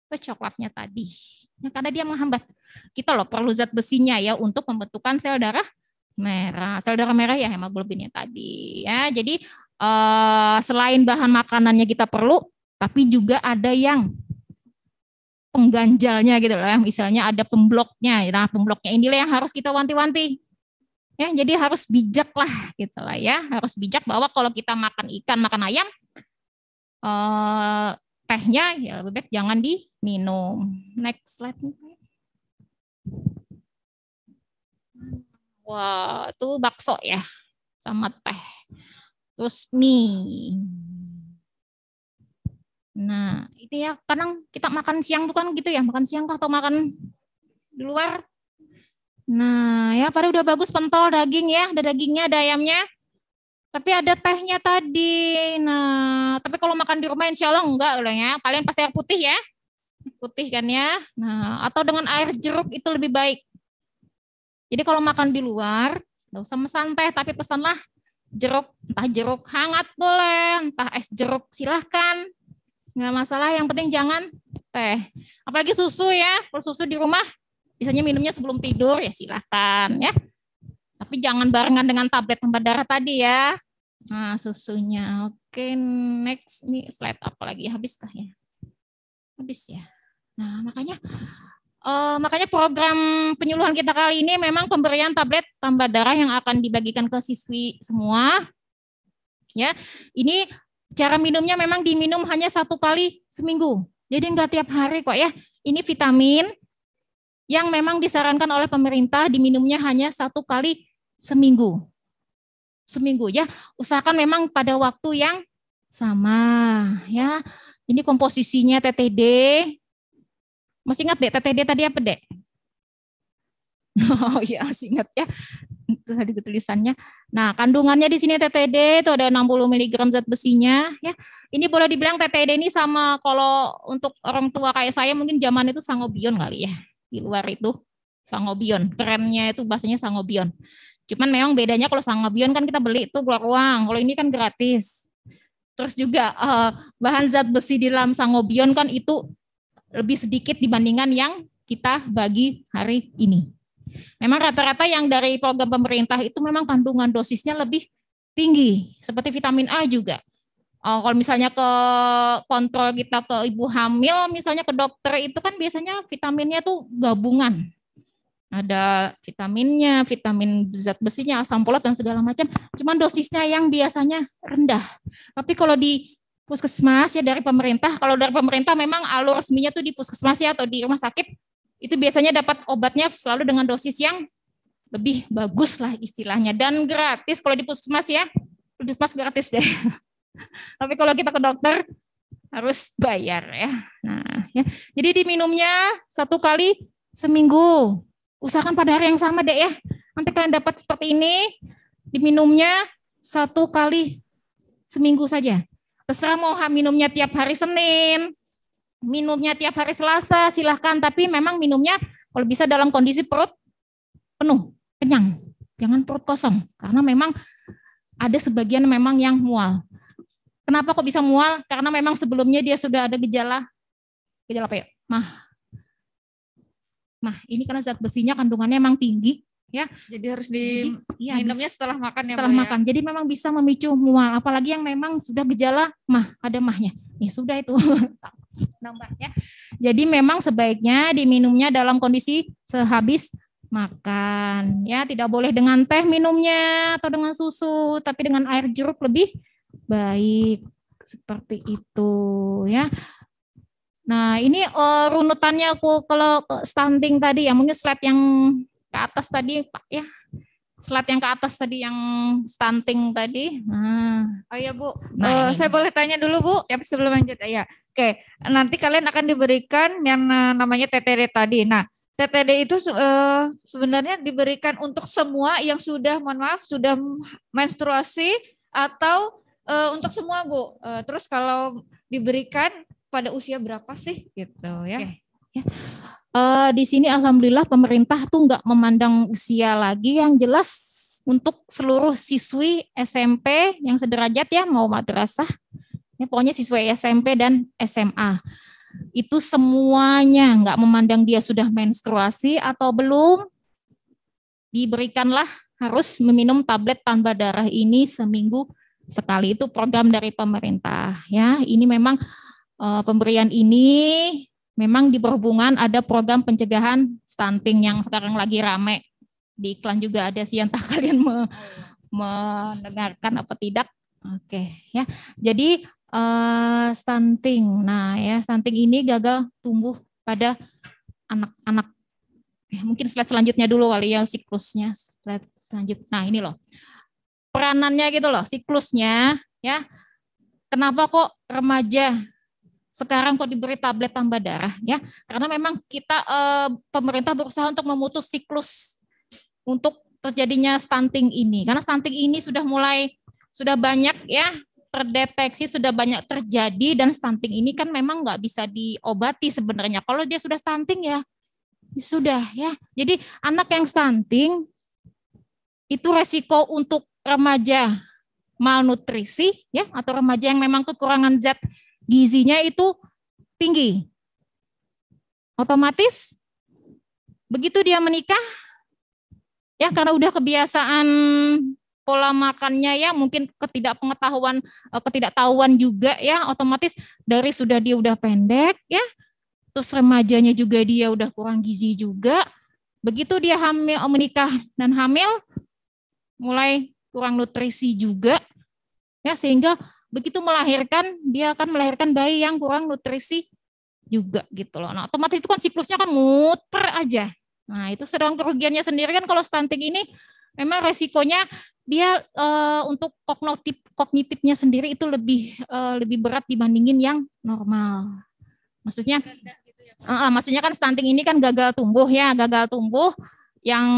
atau coklatnya tadi. Ya, karena dia menghambat. Kita loh perlu zat besinya ya untuk pembentukan sel darah merah. Sel darah merah ya hemoglobinnya tadi. Ya, jadi selain bahan makanannya kita perlu, tapi juga ada yang pengganjalnya gitu loh. Misalnya ada pembloknya. Nah, pembloknya inilah yang harus kita wanti-wanti. Ya, jadi harus bijak lah gitu lah ya. Harus bijak bahwa kalau kita makan ikan, makan ayam, tehnya ya lebih baik jangan diminum. Next slide. Wah, itu bakso ya sama teh. Terus mie. Nah, itu ya kadang kita makan siang bukan gitu ya, makan siang atau makan di luar. Nah, ya pada udah bagus pentol daging ya, ada dagingnya, ada ayamnya. Tapi ada tehnya tadi. Nah, tapi kalau makan di rumah insya Allah enggak udah ya. Kalian pasti air putih ya. Putih kan ya. Nah, atau dengan air jeruk itu lebih baik. Jadi kalau makan di luar, enggak usah pesan teh, tapi pesanlah jeruk, entah jeruk hangat boleh, entah es jeruk silahkan. Enggak masalah, yang penting jangan teh. Apalagi susu ya. Kalau susu di rumah biasanya minumnya sebelum tidur ya silahkan ya. Tapi jangan barengan dengan tablet tambah darah tadi ya. Nah, susunya. Oke, next. Ini slide apa lagi? Habiskah ya? Habis ya. Nah, makanya program penyuluhan kita kali ini memang pemberian tablet tambah darah yang akan dibagikan ke siswi semua. Ya, ini cara minumnya memang diminum hanya 1 kali seminggu. Jadi enggak tiap hari kok ya. Ini vitamin yang memang disarankan oleh pemerintah diminumnya hanya 1 kali seminggu. Seminggu ya. Usahakan memang pada waktu yang sama ya. Ini komposisinya TTD. Masih ingat Dek, TTD tadi apa Dek? Oh iya, masih ingat ya. Itu tadi tulisannya. Nah, kandungannya di sini TTD itu ada 60 mg zat besinya ya. Ini boleh dibilang TTD ini sama kalau untuk orang tua kayak saya mungkin zaman itu Sangobion kali ya. Di luar itu Sangobion. Kerennya itu bahasanya Sangobion. Cuman memang bedanya kalau Sangobion kan kita beli itu keluar uang. Kalau ini kan gratis. Terus juga bahan zat besi di dalam Sangobion kan itu lebih sedikit dibandingkan yang kita bagi hari ini. Memang rata-rata yang dari program pemerintah itu memang kandungan dosisnya lebih tinggi. Seperti vitamin A juga. Kalau misalnya ke kontrol kita ke ibu hamil, misalnya ke dokter itu kan biasanya vitaminnya tuh gabungan. Ada vitaminnya, vitamin zat besinya, asam folat dan segala macam. Cuman dosisnya yang biasanya rendah. Tapi kalau di puskesmas ya dari pemerintah, kalau dari pemerintah memang alur resminya tuh di puskesmas ya atau di rumah sakit, itu biasanya dapat obatnya selalu dengan dosis yang lebih bagus lah istilahnya. Dan gratis kalau di puskesmas ya, puskesmas gratis deh. Tapi kalau kita ke dokter harus bayar ya. Nah, ya. Jadi diminumnya 1 kali seminggu. Usahakan pada hari yang sama deh ya. Nanti kalian dapat seperti ini, diminumnya 1 kali seminggu saja. Terserah mau minumnya tiap hari Senin, minumnya tiap hari Selasa, silahkan. Tapi memang minumnya kalau bisa dalam kondisi perut penuh, kenyang. Jangan perut kosong. Karena memang ada sebagian memang yang mual. Kenapa kok bisa mual? Karena memang sebelumnya dia sudah ada gejala apa ya? Ini karena zat besinya kandungannya memang tinggi. Ya, jadi harus diminumnya setelah makan setelah makan. Jadi memang bisa memicu mual, apalagi yang memang sudah gejala ada mahnya. Ya sudah itu. Nambah ya. Jadi memang sebaiknya diminumnya dalam kondisi sehabis makan. Ya, tidak boleh dengan teh minumnya atau dengan susu, tapi dengan air jeruk lebih baik. Seperti itu ya. Nah, ini runutannya kalau stunting tadi ya, mungkin slide yang ke atas tadi Pak ya, slide yang ke atas tadi yang stunting tadi. Nah, oh ya Bu, saya boleh tanya dulu Bu, ya sebelum lanjut ya. Oke, nanti kalian akan diberikan yang namanya TTD tadi. Nah, TTD itu sebenarnya diberikan untuk semua yang sudah, mohon maaf, sudah menstruasi atau untuk semua Bu. Terus kalau diberikan pada usia berapa sih gitu ya? Okay. Ya. Di sini alhamdulillah pemerintah tuh nggak memandang usia lagi, yang jelas untuk seluruh siswi SMP yang sederajat ya, mau madrasah, ya pokoknya siswi SMP dan SMA itu semuanya nggak memandang dia sudah menstruasi atau belum, diberikanlah harus meminum tablet tambah darah ini seminggu sekali. Itu program dari pemerintah ya. Ini memang pemberian ini memang di berhubungan ada program pencegahan stunting yang sekarang lagi rame di iklan juga ada sih, entah kalian mendengarkan apa tidak. Oke, ya. Jadi stunting. Nah, ya, stunting ini gagal tumbuh pada anak-anak. Mungkin slide selanjutnya dulu kali ya, siklusnya. Slide selanjutnya. Nah, ini loh. Peranannya gitu loh, siklusnya ya. Kenapa kok remaja sekarang kok diberi tablet tambah darah ya? Karena memang kita pemerintah berusaha untuk memutus siklus untuk terjadinya stunting ini. Karena stunting ini sudah banyak ya terdeteksi, sudah banyak terjadi, dan stunting ini kan memang nggak bisa diobati sebenarnya. Kalau dia sudah stunting ya sudah ya. Jadi anak yang stunting itu resiko untuk remaja malnutrisi ya, atau remaja yang memang kekurangan zat gizinya itu tinggi. Otomatis begitu dia menikah ya, karena udah kebiasaan pola makannya ya, mungkin ketidaktahuan juga ya, otomatis dari sudah dia udah pendek ya, terus remajanya juga dia udah kurang gizi juga. Begitu dia menikah dan hamil, mulai kurang nutrisi juga ya, sehingga begitu melahirkan dia akan melahirkan bayi yang kurang nutrisi juga gitu loh. Nah, otomatis itu kan siklusnya kan muter aja. Nah, itu sedang kerugiannya sendiri kan kalau stunting ini memang resikonya dia untuk kognitifnya sendiri itu lebih berat dibandingin yang normal. Maksudnya kan stunting ini kan gagal tumbuh ya, yang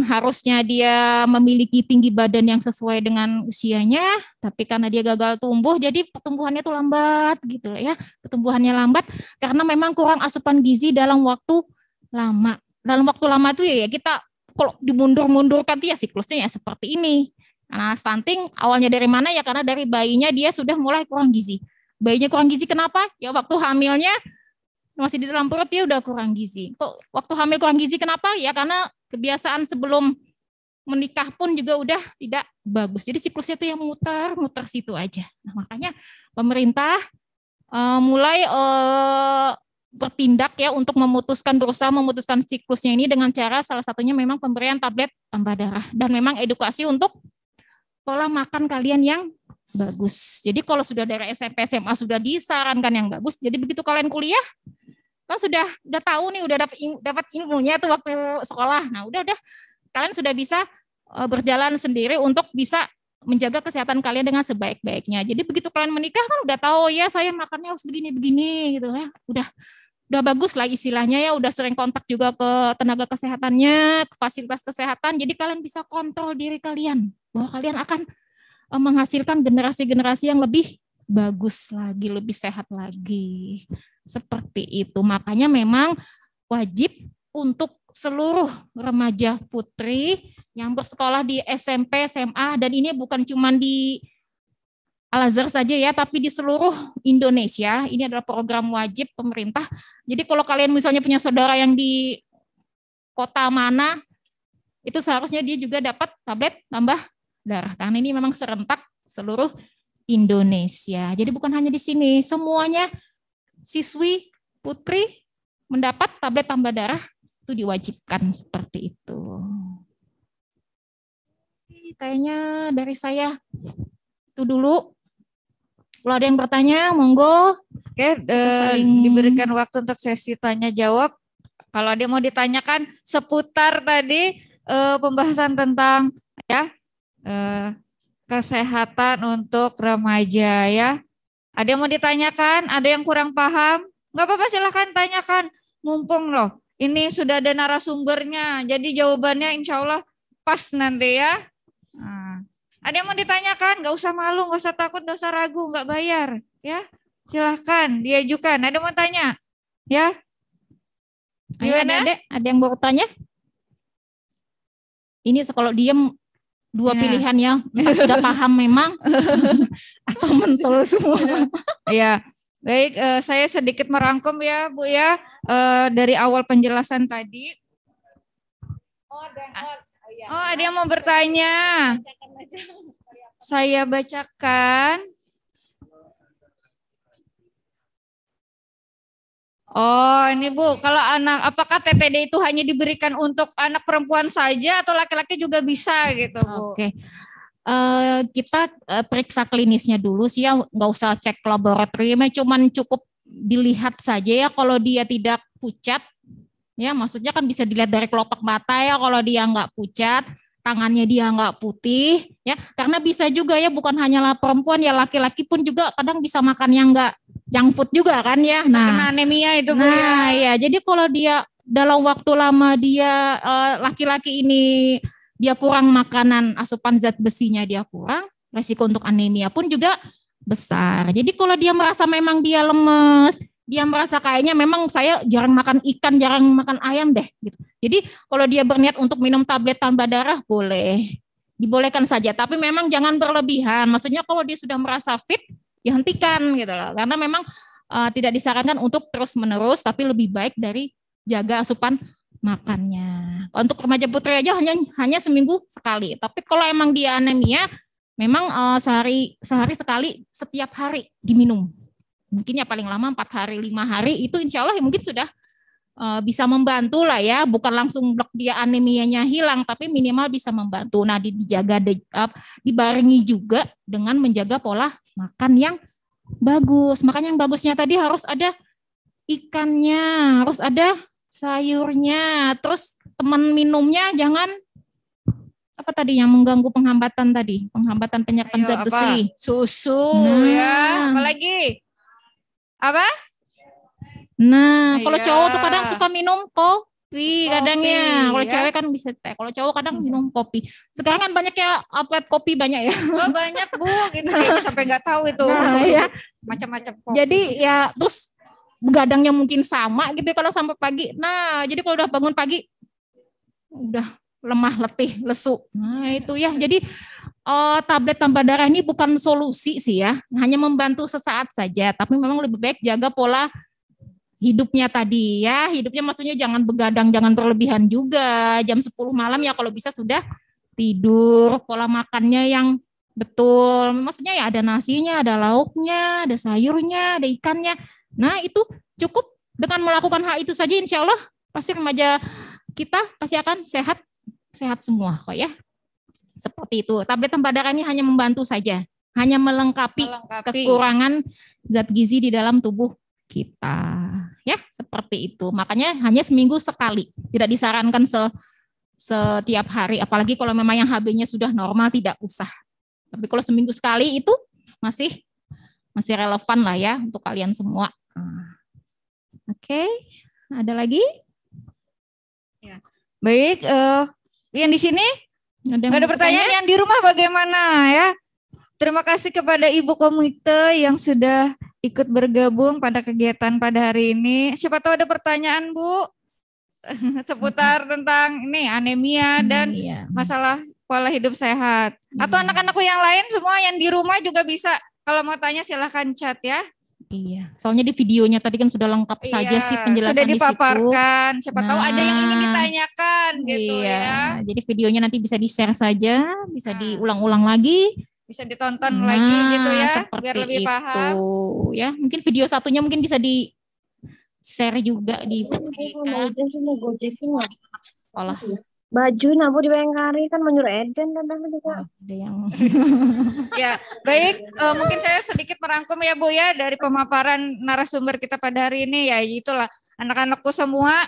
harusnya dia memiliki tinggi badan yang sesuai dengan usianya, tapi karena dia gagal tumbuh, jadi pertumbuhannya tuh lambat gitu ya. Pertumbuhannya lambat karena memang kurang asupan gizi dalam waktu lama. Dalam waktu lama itu ya kita kalau dimundur-mundurkan ya siklusnya ya seperti ini. Nah, stunting awalnya dari mana ya? Karena dari bayinya dia sudah mulai kurang gizi. Bayinya kurang gizi kenapa? Ya waktu hamilnya masih di dalam perut dia udah kurang gizi. Kok waktu hamil kurang gizi kenapa? Ya karena kebiasaan sebelum menikah pun juga udah tidak bagus. Jadi siklusnya itu yang muter situ aja. Nah, makanya pemerintah mulai bertindak ya untuk berusaha memutuskan siklusnya ini dengan cara salah satunya memang pemberian tablet tambah darah dan memang edukasi untuk pola makan kalian yang bagus. Jadi kalau sudah dari SMP SMA sudah disarankan yang bagus, jadi begitu kalian kuliah kan sudah tahu nih, udah dapat ilmunya tuh waktu sekolah. Nah, udah kalian sudah bisa berjalan sendiri untuk bisa menjaga kesehatan kalian dengan sebaik-baiknya. Jadi begitu kalian menikah kan udah tahu ya saya makannya harus begini gitu ya. Udah bagus lah istilahnya ya, udah sering kontak juga ke tenaga kesehatannya, ke fasilitas kesehatan. Jadi kalian bisa kontrol diri kalian bahwa kalian akan menghasilkan generasi-generasi yang lebih bagus lagi, lebih sehat lagi. Seperti itu. Makanya memang wajib untuk seluruh remaja putri yang bersekolah di SMP, SMA, dan ini bukan cuma di Al-Azhar saja ya, tapi di seluruh Indonesia. Ini adalah program wajib pemerintah. Jadi kalau kalian misalnya punya saudara yang di kota mana, itu seharusnya dia juga dapat tablet tambah darah. Karena ini memang serentak seluruh Indonesia. Jadi bukan hanya di sini, semuanya siswi putri mendapat tablet tambah darah itu diwajibkan seperti itu. Kayaknya dari saya itu dulu. Kalau ada yang bertanya, monggo. Oke, diberikan waktu untuk sesi tanya jawab. Kalau ada yang mau ditanyakan seputar tadi pembahasan tentang ya kesehatan untuk remaja ya. Ada yang mau ditanyakan? Ada yang kurang paham? Nggak apa-apa, silahkan tanyakan. Mumpung loh, ini sudah ada narasumbernya. Jadi jawabannya insya Allah pas nanti ya. Nah, ada yang mau ditanyakan? Nggak usah malu, nggak usah takut, nggak usah ragu, nggak bayar. Ya, silahkan diajukan. Ada yang mau tanya? Ya. Gimana? Ada yang mau tanya? Ini kalau diem dua pilihan ya, sudah paham memang atau mental semua. Ya, baik. Saya sedikit merangkum ya, Bu ya, dari awal penjelasan tadi. Oh, ada yang mau bertanya? Saya bacakan. Oh, ini Bu, kalau anak, apakah TPD itu hanya diberikan untuk anak perempuan saja atau laki-laki juga bisa gitu, Bu? Oke. Kita periksa klinisnya dulu sih ya, nggak usah cek laboratoriumnya, cuman cukup dilihat saja ya kalau dia tidak pucat, ya maksudnya kan bisa dilihat dari kelopak mata ya kalau dia nggak pucat, tangannya dia nggak putih, ya karena bisa juga ya bukan hanyalah perempuan ya laki-laki pun juga kadang bisa makan yang nggak junk food juga kan ya. Kena anemia itu Bu Nah ya jadi kalau dia dalam waktu lama dia laki-laki ini dia kurang makanan, asupan zat besinya dia kurang, resiko untuk anemia pun juga besar. Jadi kalau dia merasa memang dia lemes, dia merasa kayaknya memang saya jarang makan ikan, jarang makan ayam deh gitu. Jadi kalau dia berniat untuk minum tablet tambah darah boleh, dibolehkan saja. Tapi memang jangan berlebihan. Maksudnya kalau dia sudah merasa fit, ya hentikan gitu loh. Karena memang tidak disarankan untuk terus-menerus, tapi lebih baik dari jaga asupan makannya. Untuk remaja putri aja hanya seminggu sekali. Tapi kalau emang dia anemia, memang sehari sekali setiap hari diminum. Mungkin ya paling lama 4 hari, 5 hari itu insya Allah ya mungkin sudah bisa membantu lah ya. Bukan langsung blok dia anemianya hilang, tapi minimal bisa membantu. Nah dijaga, dibarengi juga dengan menjaga pola makan yang bagus. Makanya yang bagusnya tadi harus ada ikannya, harus ada sayurnya, terus teman minumnya jangan apa tadi yang mengganggu penghambatan penyerapan zat besi. Susu ya, apalagi apa? Nah, kalau cowok tuh kadang suka minum kopi kadangnya. Kalau cewek kan bisa teh. Kalau cowok kadang minum kopi. Sekarang kan banyak ya outlet kopi banyak ya. Oh banyak Bu, gitu sampai nggak tahu itu. Nah, ya. Macam-macam kopi. Jadi ya terus begadangnya mungkin sama gitu kalau sampai pagi. Nah, jadi kalau udah bangun pagi udah lemah, letih, lesu. Nah, itu ya. Jadi tablet tambah darah ini bukan solusi sih ya. Hanya membantu sesaat saja, tapi memang lebih baik jaga pola hidupnya tadi ya. Hidupnya maksudnya jangan begadang, jangan berlebihan juga. Jam 10 malam ya kalau bisa sudah tidur. Pola makannya yang betul. Maksudnya ya ada nasinya, ada lauknya, ada sayurnya, ada ikannya. Nah itu cukup dengan melakukan hal itu saja insya Allah pasti remaja kita pasti akan sehat semua kok ya. Seperti itu. Tablet tambah darah ini hanya membantu saja. Hanya melengkapi kekurangan zat gizi di dalam tubuh kita. Ya seperti itu. Makanya hanya seminggu sekali. Tidak disarankan setiap hari. Apalagi kalau memang yang HB-nya sudah normal tidak usah. Tapi kalau seminggu sekali itu masih relevan lah ya untuk kalian semua. Oke, ada lagi? Ya. Baik, yang di sini ada pertanyaan, yang di rumah bagaimana ya? Terima kasih kepada Ibu Komite yang sudah ikut bergabung pada kegiatan pada hari ini. Siapa tahu ada pertanyaan Bu seputar tentang ini anemia dan masalah pola hidup sehat. Atau anak-anakku yang lain semua yang di rumah juga bisa. Kalau mau tanya silahkan chat ya. Iya, soalnya di videonya tadi kan sudah lengkap saja sih penjelasan sudah dipaparkan. di situ. Siapa tahu ada yang ingin ditanyakan gitu ya. Jadi videonya nanti bisa di-share saja, bisa diulang-ulang lagi, bisa ditonton lagi gitu ya, biar lebih paham. Ya, mungkin video satunya mungkin bisa di-share juga di sekolah. Baju nabu di Bengkari kan menyuruh Eden dan juga ada yang ya baik, mungkin saya sedikit merangkum ya Bu ya dari pemaparan narasumber kita pada hari ini ya, itulah anak-anakku semua,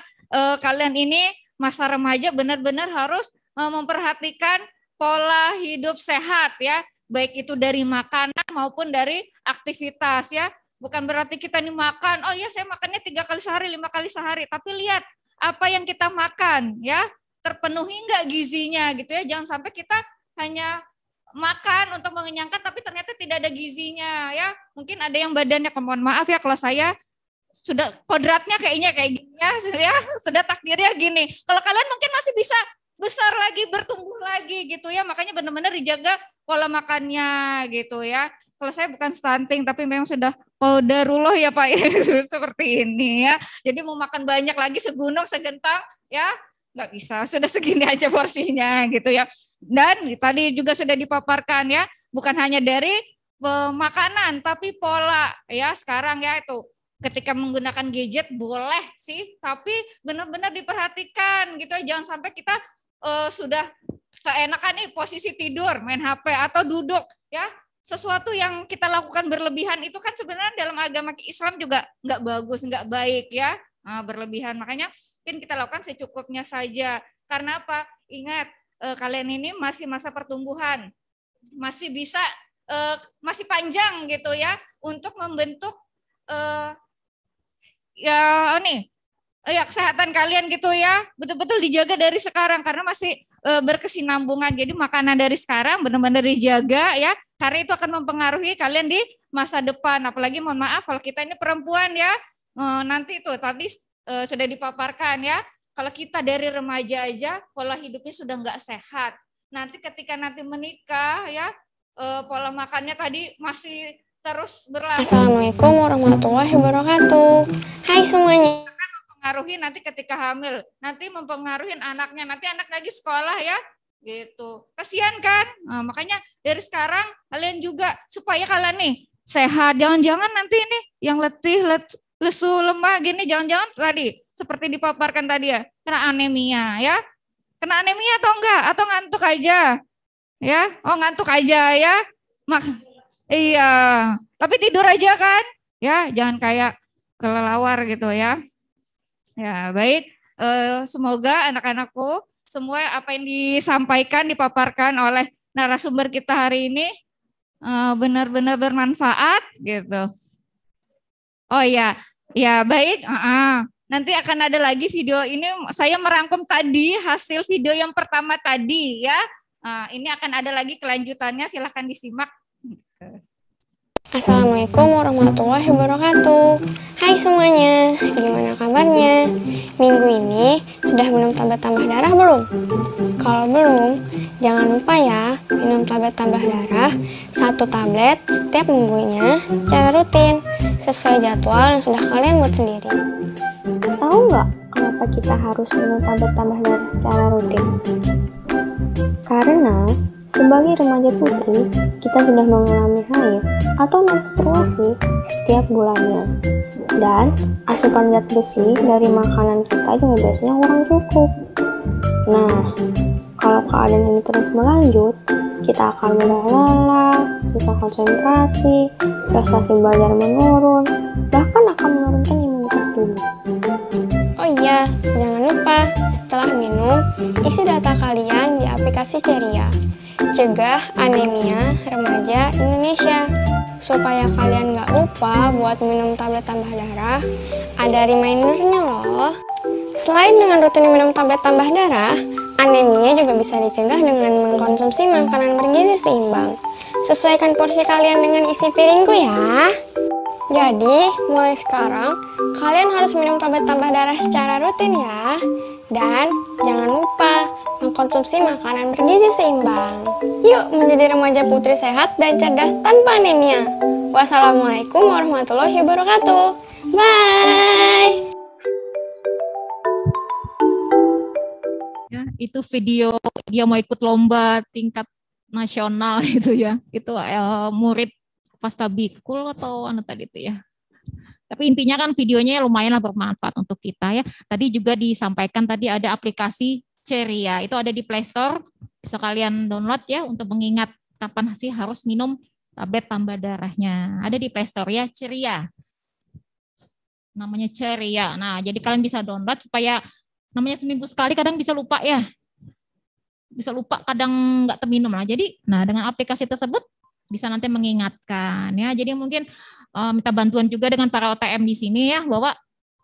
kalian ini masa remaja benar-benar harus memperhatikan pola hidup sehat ya, baik itu dari makanan maupun dari aktivitas ya. Bukan berarti kita nih makan, oh iya saya makannya 3 kali sehari, 5 kali sehari, tapi lihat apa yang kita makan ya. Terpenuhi enggak gizinya gitu ya, jangan sampai kita hanya makan untuk mengenyangkan tapi ternyata tidak ada gizinya ya. Mungkin ada yang badannya, mohon maaf ya kalau saya sudah kodratnya kayaknya kayak gini ya, sudah takdirnya gini. Kalau kalian mungkin masih bisa besar lagi, bertumbuh lagi gitu ya, makanya benar-benar dijaga pola makannya gitu ya. Kalau saya bukan stunting tapi memang sudah qadarullah ya Pak ya, seperti ini ya. Jadi mau makan banyak lagi segunung segentang ya nggak bisa, sudah segini aja porsinya gitu ya. Dan tadi juga sudah dipaparkan ya, bukan hanya dari makanan tapi pola ya sekarang ya itu ketika menggunakan gadget boleh sih, tapi benar-benar diperhatikan gitu. Jangan sampai kita sudah keenakan nih posisi tidur, main HP atau duduk ya. Sesuatu yang kita lakukan berlebihan itu kan sebenarnya dalam agama Islam juga nggak bagus, nggak baik ya, berlebihan. Makanya mungkin kita lakukan secukupnya saja. Karena apa? Ingat, kalian ini masih masa pertumbuhan, masih bisa, masih panjang gitu ya untuk membentuk kesehatan kalian gitu ya, betul-betul dijaga dari sekarang karena masih berkesinambungan. Jadi makanan dari sekarang benar-benar dijaga ya, karena itu akan mempengaruhi kalian di masa depan. Apalagi mohon maaf kalau kita ini perempuan ya, nanti itu tadi sudah dipaparkan ya, kalau kita dari remaja aja pola hidupnya sudah nggak sehat. Nanti ketika nanti menikah ya, pola makannya tadi masih terus berlangsung. Assalamualaikum warahmatullahi wabarakatuh. Hai semuanya. Akan mempengaruhi nanti ketika hamil, nanti mempengaruhi anaknya, nanti anak lagi sekolah ya, gitu. Kasihan kan? Nah, makanya dari sekarang kalian juga supaya kalian nih sehat. Jangan-jangan nanti ini yang letih, lesu, lemah gini, jangan-jangan tadi seperti dipaparkan tadi ya, kena anemia ya. Kena anemia atau enggak? Atau ngantuk aja? Ya, oh ngantuk aja ya. Iya, tapi tidur aja kan? Ya, jangan kayak kelelawar gitu ya. Ya, baik. Semoga anak-anakku semua apa yang disampaikan, dipaparkan oleh narasumber kita hari ini benar-benar bermanfaat gitu. Oh ya, ya baik. Nanti akan ada lagi video ini. Saya merangkum tadi hasil video yang pertama tadi ya. Ini akan ada lagi kelanjutannya. Silahkan disimak. Assalamualaikum warahmatullahi wabarakatuh. Hai semuanya, gimana kabarnya? Minggu ini sudah minum tablet tambah darah belum? Kalau belum, jangan lupa ya minum tablet tambah darah 1 tablet setiap minggunya secara rutin sesuai jadwal yang sudah kalian buat sendiri. Tahu nggak kenapa kita harus minum tablet tambah darah secara rutin? Karena sebagai remaja putri, kita sudah mengalami haid atau menstruasi setiap bulannya. Dan asupan zat besi dari makanan kita juga biasanya kurang cukup. Nah, kalau keadaan ini terus berlanjut, kita akan mudah lelah, susah konsentrasi, prestasi belajar menurun, bahkan akan menurunkan imunitas tubuh. Oh iya, jangan lupa setelah minum, isi data kalian di aplikasi Ceria. Cegah anemia remaja Indonesia. Supaya kalian nggak lupa buat minum tablet tambah darah, ada remindernya loh. Selain dengan rutin minum tablet tambah darah, anemia juga bisa dicegah dengan mengkonsumsi makanan bergizi seimbang. Sesuaikan porsi kalian dengan isi piringku ya. Jadi, mulai sekarang, kalian harus minum tablet tambah darah secara rutin ya. Dan jangan lupa mengkonsumsi makanan bergizi seimbang. Yuk menjadi remaja putri sehat dan cerdas tanpa anemia. Wassalamualaikum warahmatullahi wabarakatuh. Bye. Ya, itu video dia mau ikut lomba tingkat nasional itu ya. Itu murid pastabikul atau anu tadi itu ya. Tapi intinya kan videonya lumayan lah bermanfaat untuk kita ya. Tadi juga disampaikan tadi ada aplikasi Ceria, itu ada di Play Store, bisa kalian download ya untuk mengingat kapan sih harus minum tablet tambah darahnya. Ada di Play Store ya, Ceria. Namanya Ceria. Nah, jadi kalian bisa download supaya namanya seminggu sekali kadang bisa lupa ya. Bisa lupa kadang nggak terminum lah. Jadi, dengan aplikasi tersebut bisa nanti mengingatkan ya. Jadi mungkin minta bantuan juga dengan para OTM di sini ya, bahwa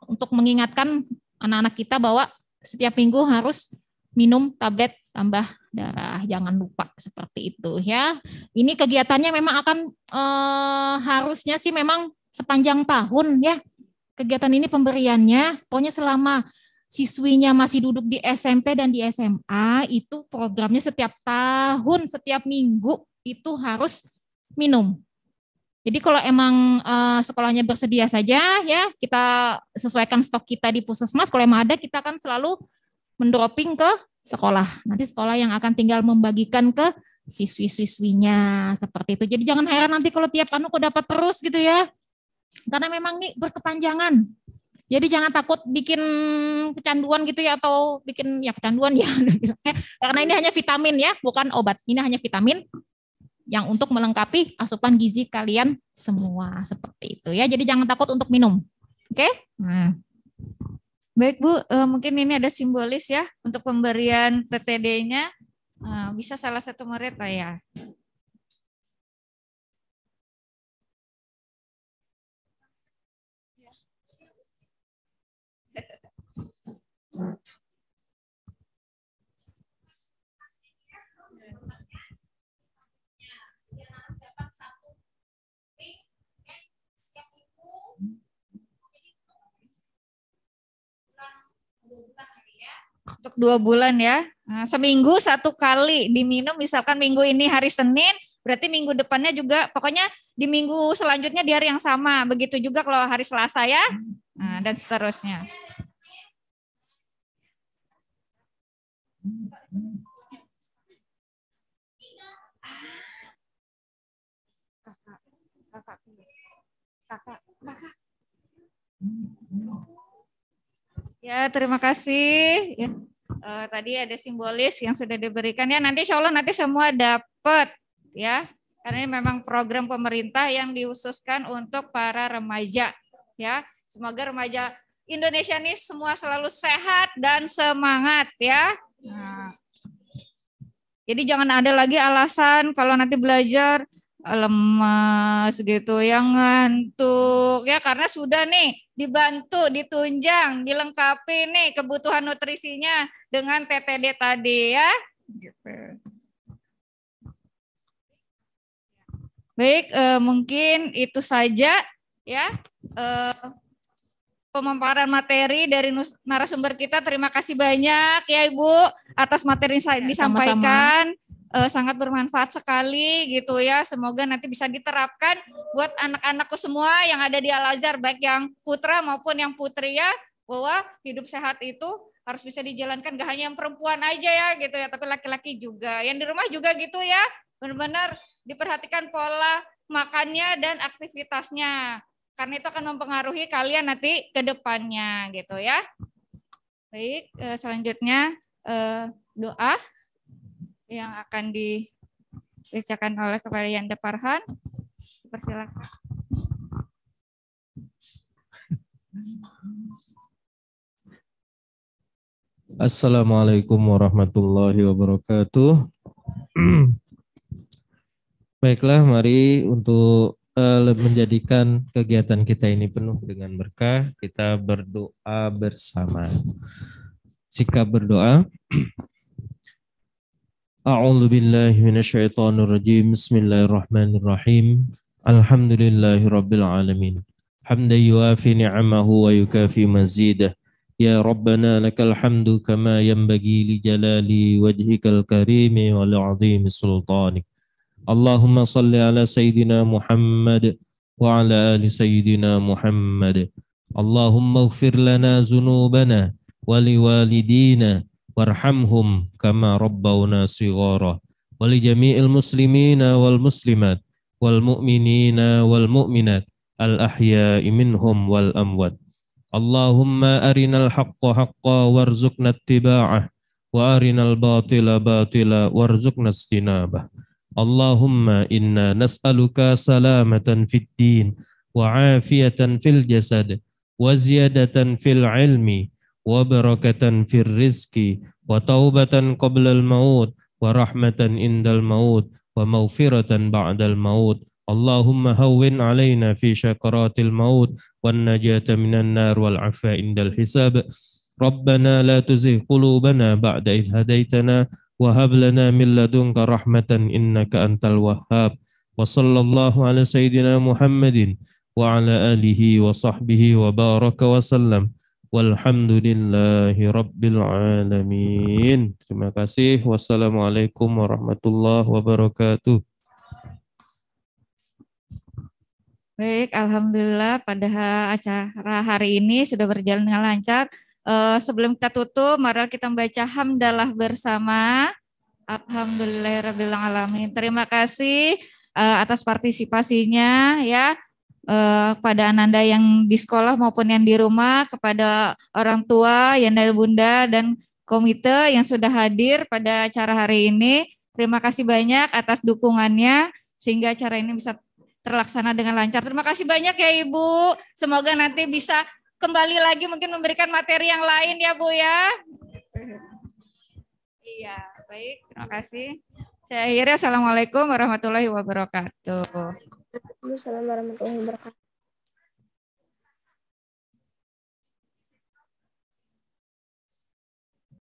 untuk mengingatkan anak-anak kita bahwa setiap minggu harus minum tablet tambah darah, jangan lupa seperti itu ya. Ini kegiatannya memang akan harusnya sih memang sepanjang tahun ya. Kegiatan ini pemberiannya, pokoknya selama siswinya masih duduk di SMP dan di SMA, itu programnya setiap tahun, setiap minggu itu harus minum. Jadi kalau emang sekolahnya bersedia saja ya, kita sesuaikan stok kita di puskesmas. Kalau emang ada, kita akan selalu mendroping ke sekolah. Nanti sekolah yang akan tinggal membagikan ke siswi-siswinya seperti itu. Jadi jangan heran nanti kalau tiap kok dapat terus gitu ya. Karena memang ini berkepanjangan. Jadi jangan takut bikin kecanduan gitu ya, atau bikin ya kecanduan ya. Karena ini hanya vitamin ya, bukan obat. Ini hanya vitamin yang untuk melengkapi asupan gizi kalian semua, seperti itu ya. Jadi jangan takut untuk minum. Oke? Nah. Baik Bu, mungkin ini ada simbolis ya untuk pemberian PTD-nya. Bisa salah satu murid lah ya. Untuk 2 bulan ya. Nah, seminggu 1 kali diminum, misalkan minggu ini hari Senin, berarti minggu depannya juga, pokoknya di minggu selanjutnya di hari yang sama. Begitu juga kalau hari Selasa ya, nah, dan seterusnya. Kakak. Ya, terima kasih. Ya. Tadi ada simbolis yang sudah diberikan ya. Nanti insya Allah nanti semua dapat ya. Karena ini memang program pemerintah yang dihususkan untuk para remaja ya. Semoga remaja Indonesia ini semua selalu sehat dan semangat ya. Nah. Jadi jangan ada lagi alasan kalau nanti belajar lemas gitu, yang ngantuk ya, karena sudah nih dibantu, ditunjang, dilengkapi nih kebutuhan nutrisinya dengan PTD tadi ya. Gitu. Baik, mungkin itu saja ya pemaparan materi dari narasumber kita. Terima kasih banyak ya Ibu atas materi yang disampaikan. Sangat bermanfaat sekali gitu ya. Semoga nanti bisa diterapkan buat anak-anakku semua yang ada di Al-Azhar, baik yang putra maupun yang putri ya, bahwa hidup sehat itu harus bisa dijalankan, gak hanya yang perempuan aja ya gitu ya, tapi laki-laki juga. Yang di rumah juga gitu ya, benar-benar diperhatikan pola makannya dan aktivitasnya, karena itu akan mempengaruhi kalian nanti ke depannya gitu ya. Baik, selanjutnya doa yang akan dibacakan oleh Kepada Yanda Farhan. Persilakan. Assalamualaikum warahmatullahi wabarakatuh. Baiklah, mari untuk menjadikan kegiatan kita ini penuh dengan berkah, kita berdoa bersama. Sikap berdoa. A'udzu billahi minasyaitonir rajim. Bismillahirrahmanirrahim. Alhamdulillahirabbil alamin. Hamdan yuafi ni'amahu wa yukafi mazidah. Ya Rabbana lakal hamdu kama yanbaghi li jalali wajhikal karimi wal 'azimi sultanik. Allahumma salli ala sayyidina Muhammad wa ala ali sayyidina Muhammad. Allahumma ighfir lana dzunubana wa liwalidina warhamhum kama rabbawna shighara wa li jami'il muslimina wal muslimat wal mu'minina wal mu'minat al ahya'i minhum wal amwat. Allahumma arinal haqqa haqqa warzuqna ittiba'ah wa arinal batila batila warzuqna istinabah. Allahumma inna nas'aluka salamatan fid din wa afiyatan fil jasad wa ziyadatan fil ilmi wa barakatan fir rizki wa taubatan qablal maut wa rahmatan indal maut wa maghfiratan ba'dal maut. Allahumma hawwin alaina fi syakaratil maut wan najata minan nar wal afa indal hisab. Rabbana la tuzigh qulubana ba'da idh hadaitana wa hab lana min ladunka rahmatan innaka antal wahhab. Wa sallallahu ala sayyidina Muhammadin wa ala alihi wa sahbihi wa baraka wa sallam. Walhamdulillahi rabbil alamin. Terima kasih. Wassalamualaikum warahmatullahi wabarakatuh. Baik, alhamdulillah pada acara hari ini sudah berjalan dengan lancar. Sebelum kita tutup, mari kita membaca hamdalah bersama. Alhamdulillahirabbil alamin. Terima kasih atas partisipasinya ya. kepada Ananda yang di sekolah maupun yang di rumah, kepada orang tua, Yanda Bunda, dan komite yang sudah hadir pada acara hari ini. Terima kasih banyak atas dukungannya sehingga acara ini bisa terlaksana dengan lancar. Terima kasih banyak ya Ibu. Semoga nanti bisa kembali lagi mungkin memberikan materi yang lain ya Bu ya. Iya, baik. Terima kasih. Saya akhiri. Assalamualaikum warahmatullahi wabarakatuh. Waalaikumsalam warahmatullahi wabarakatuh.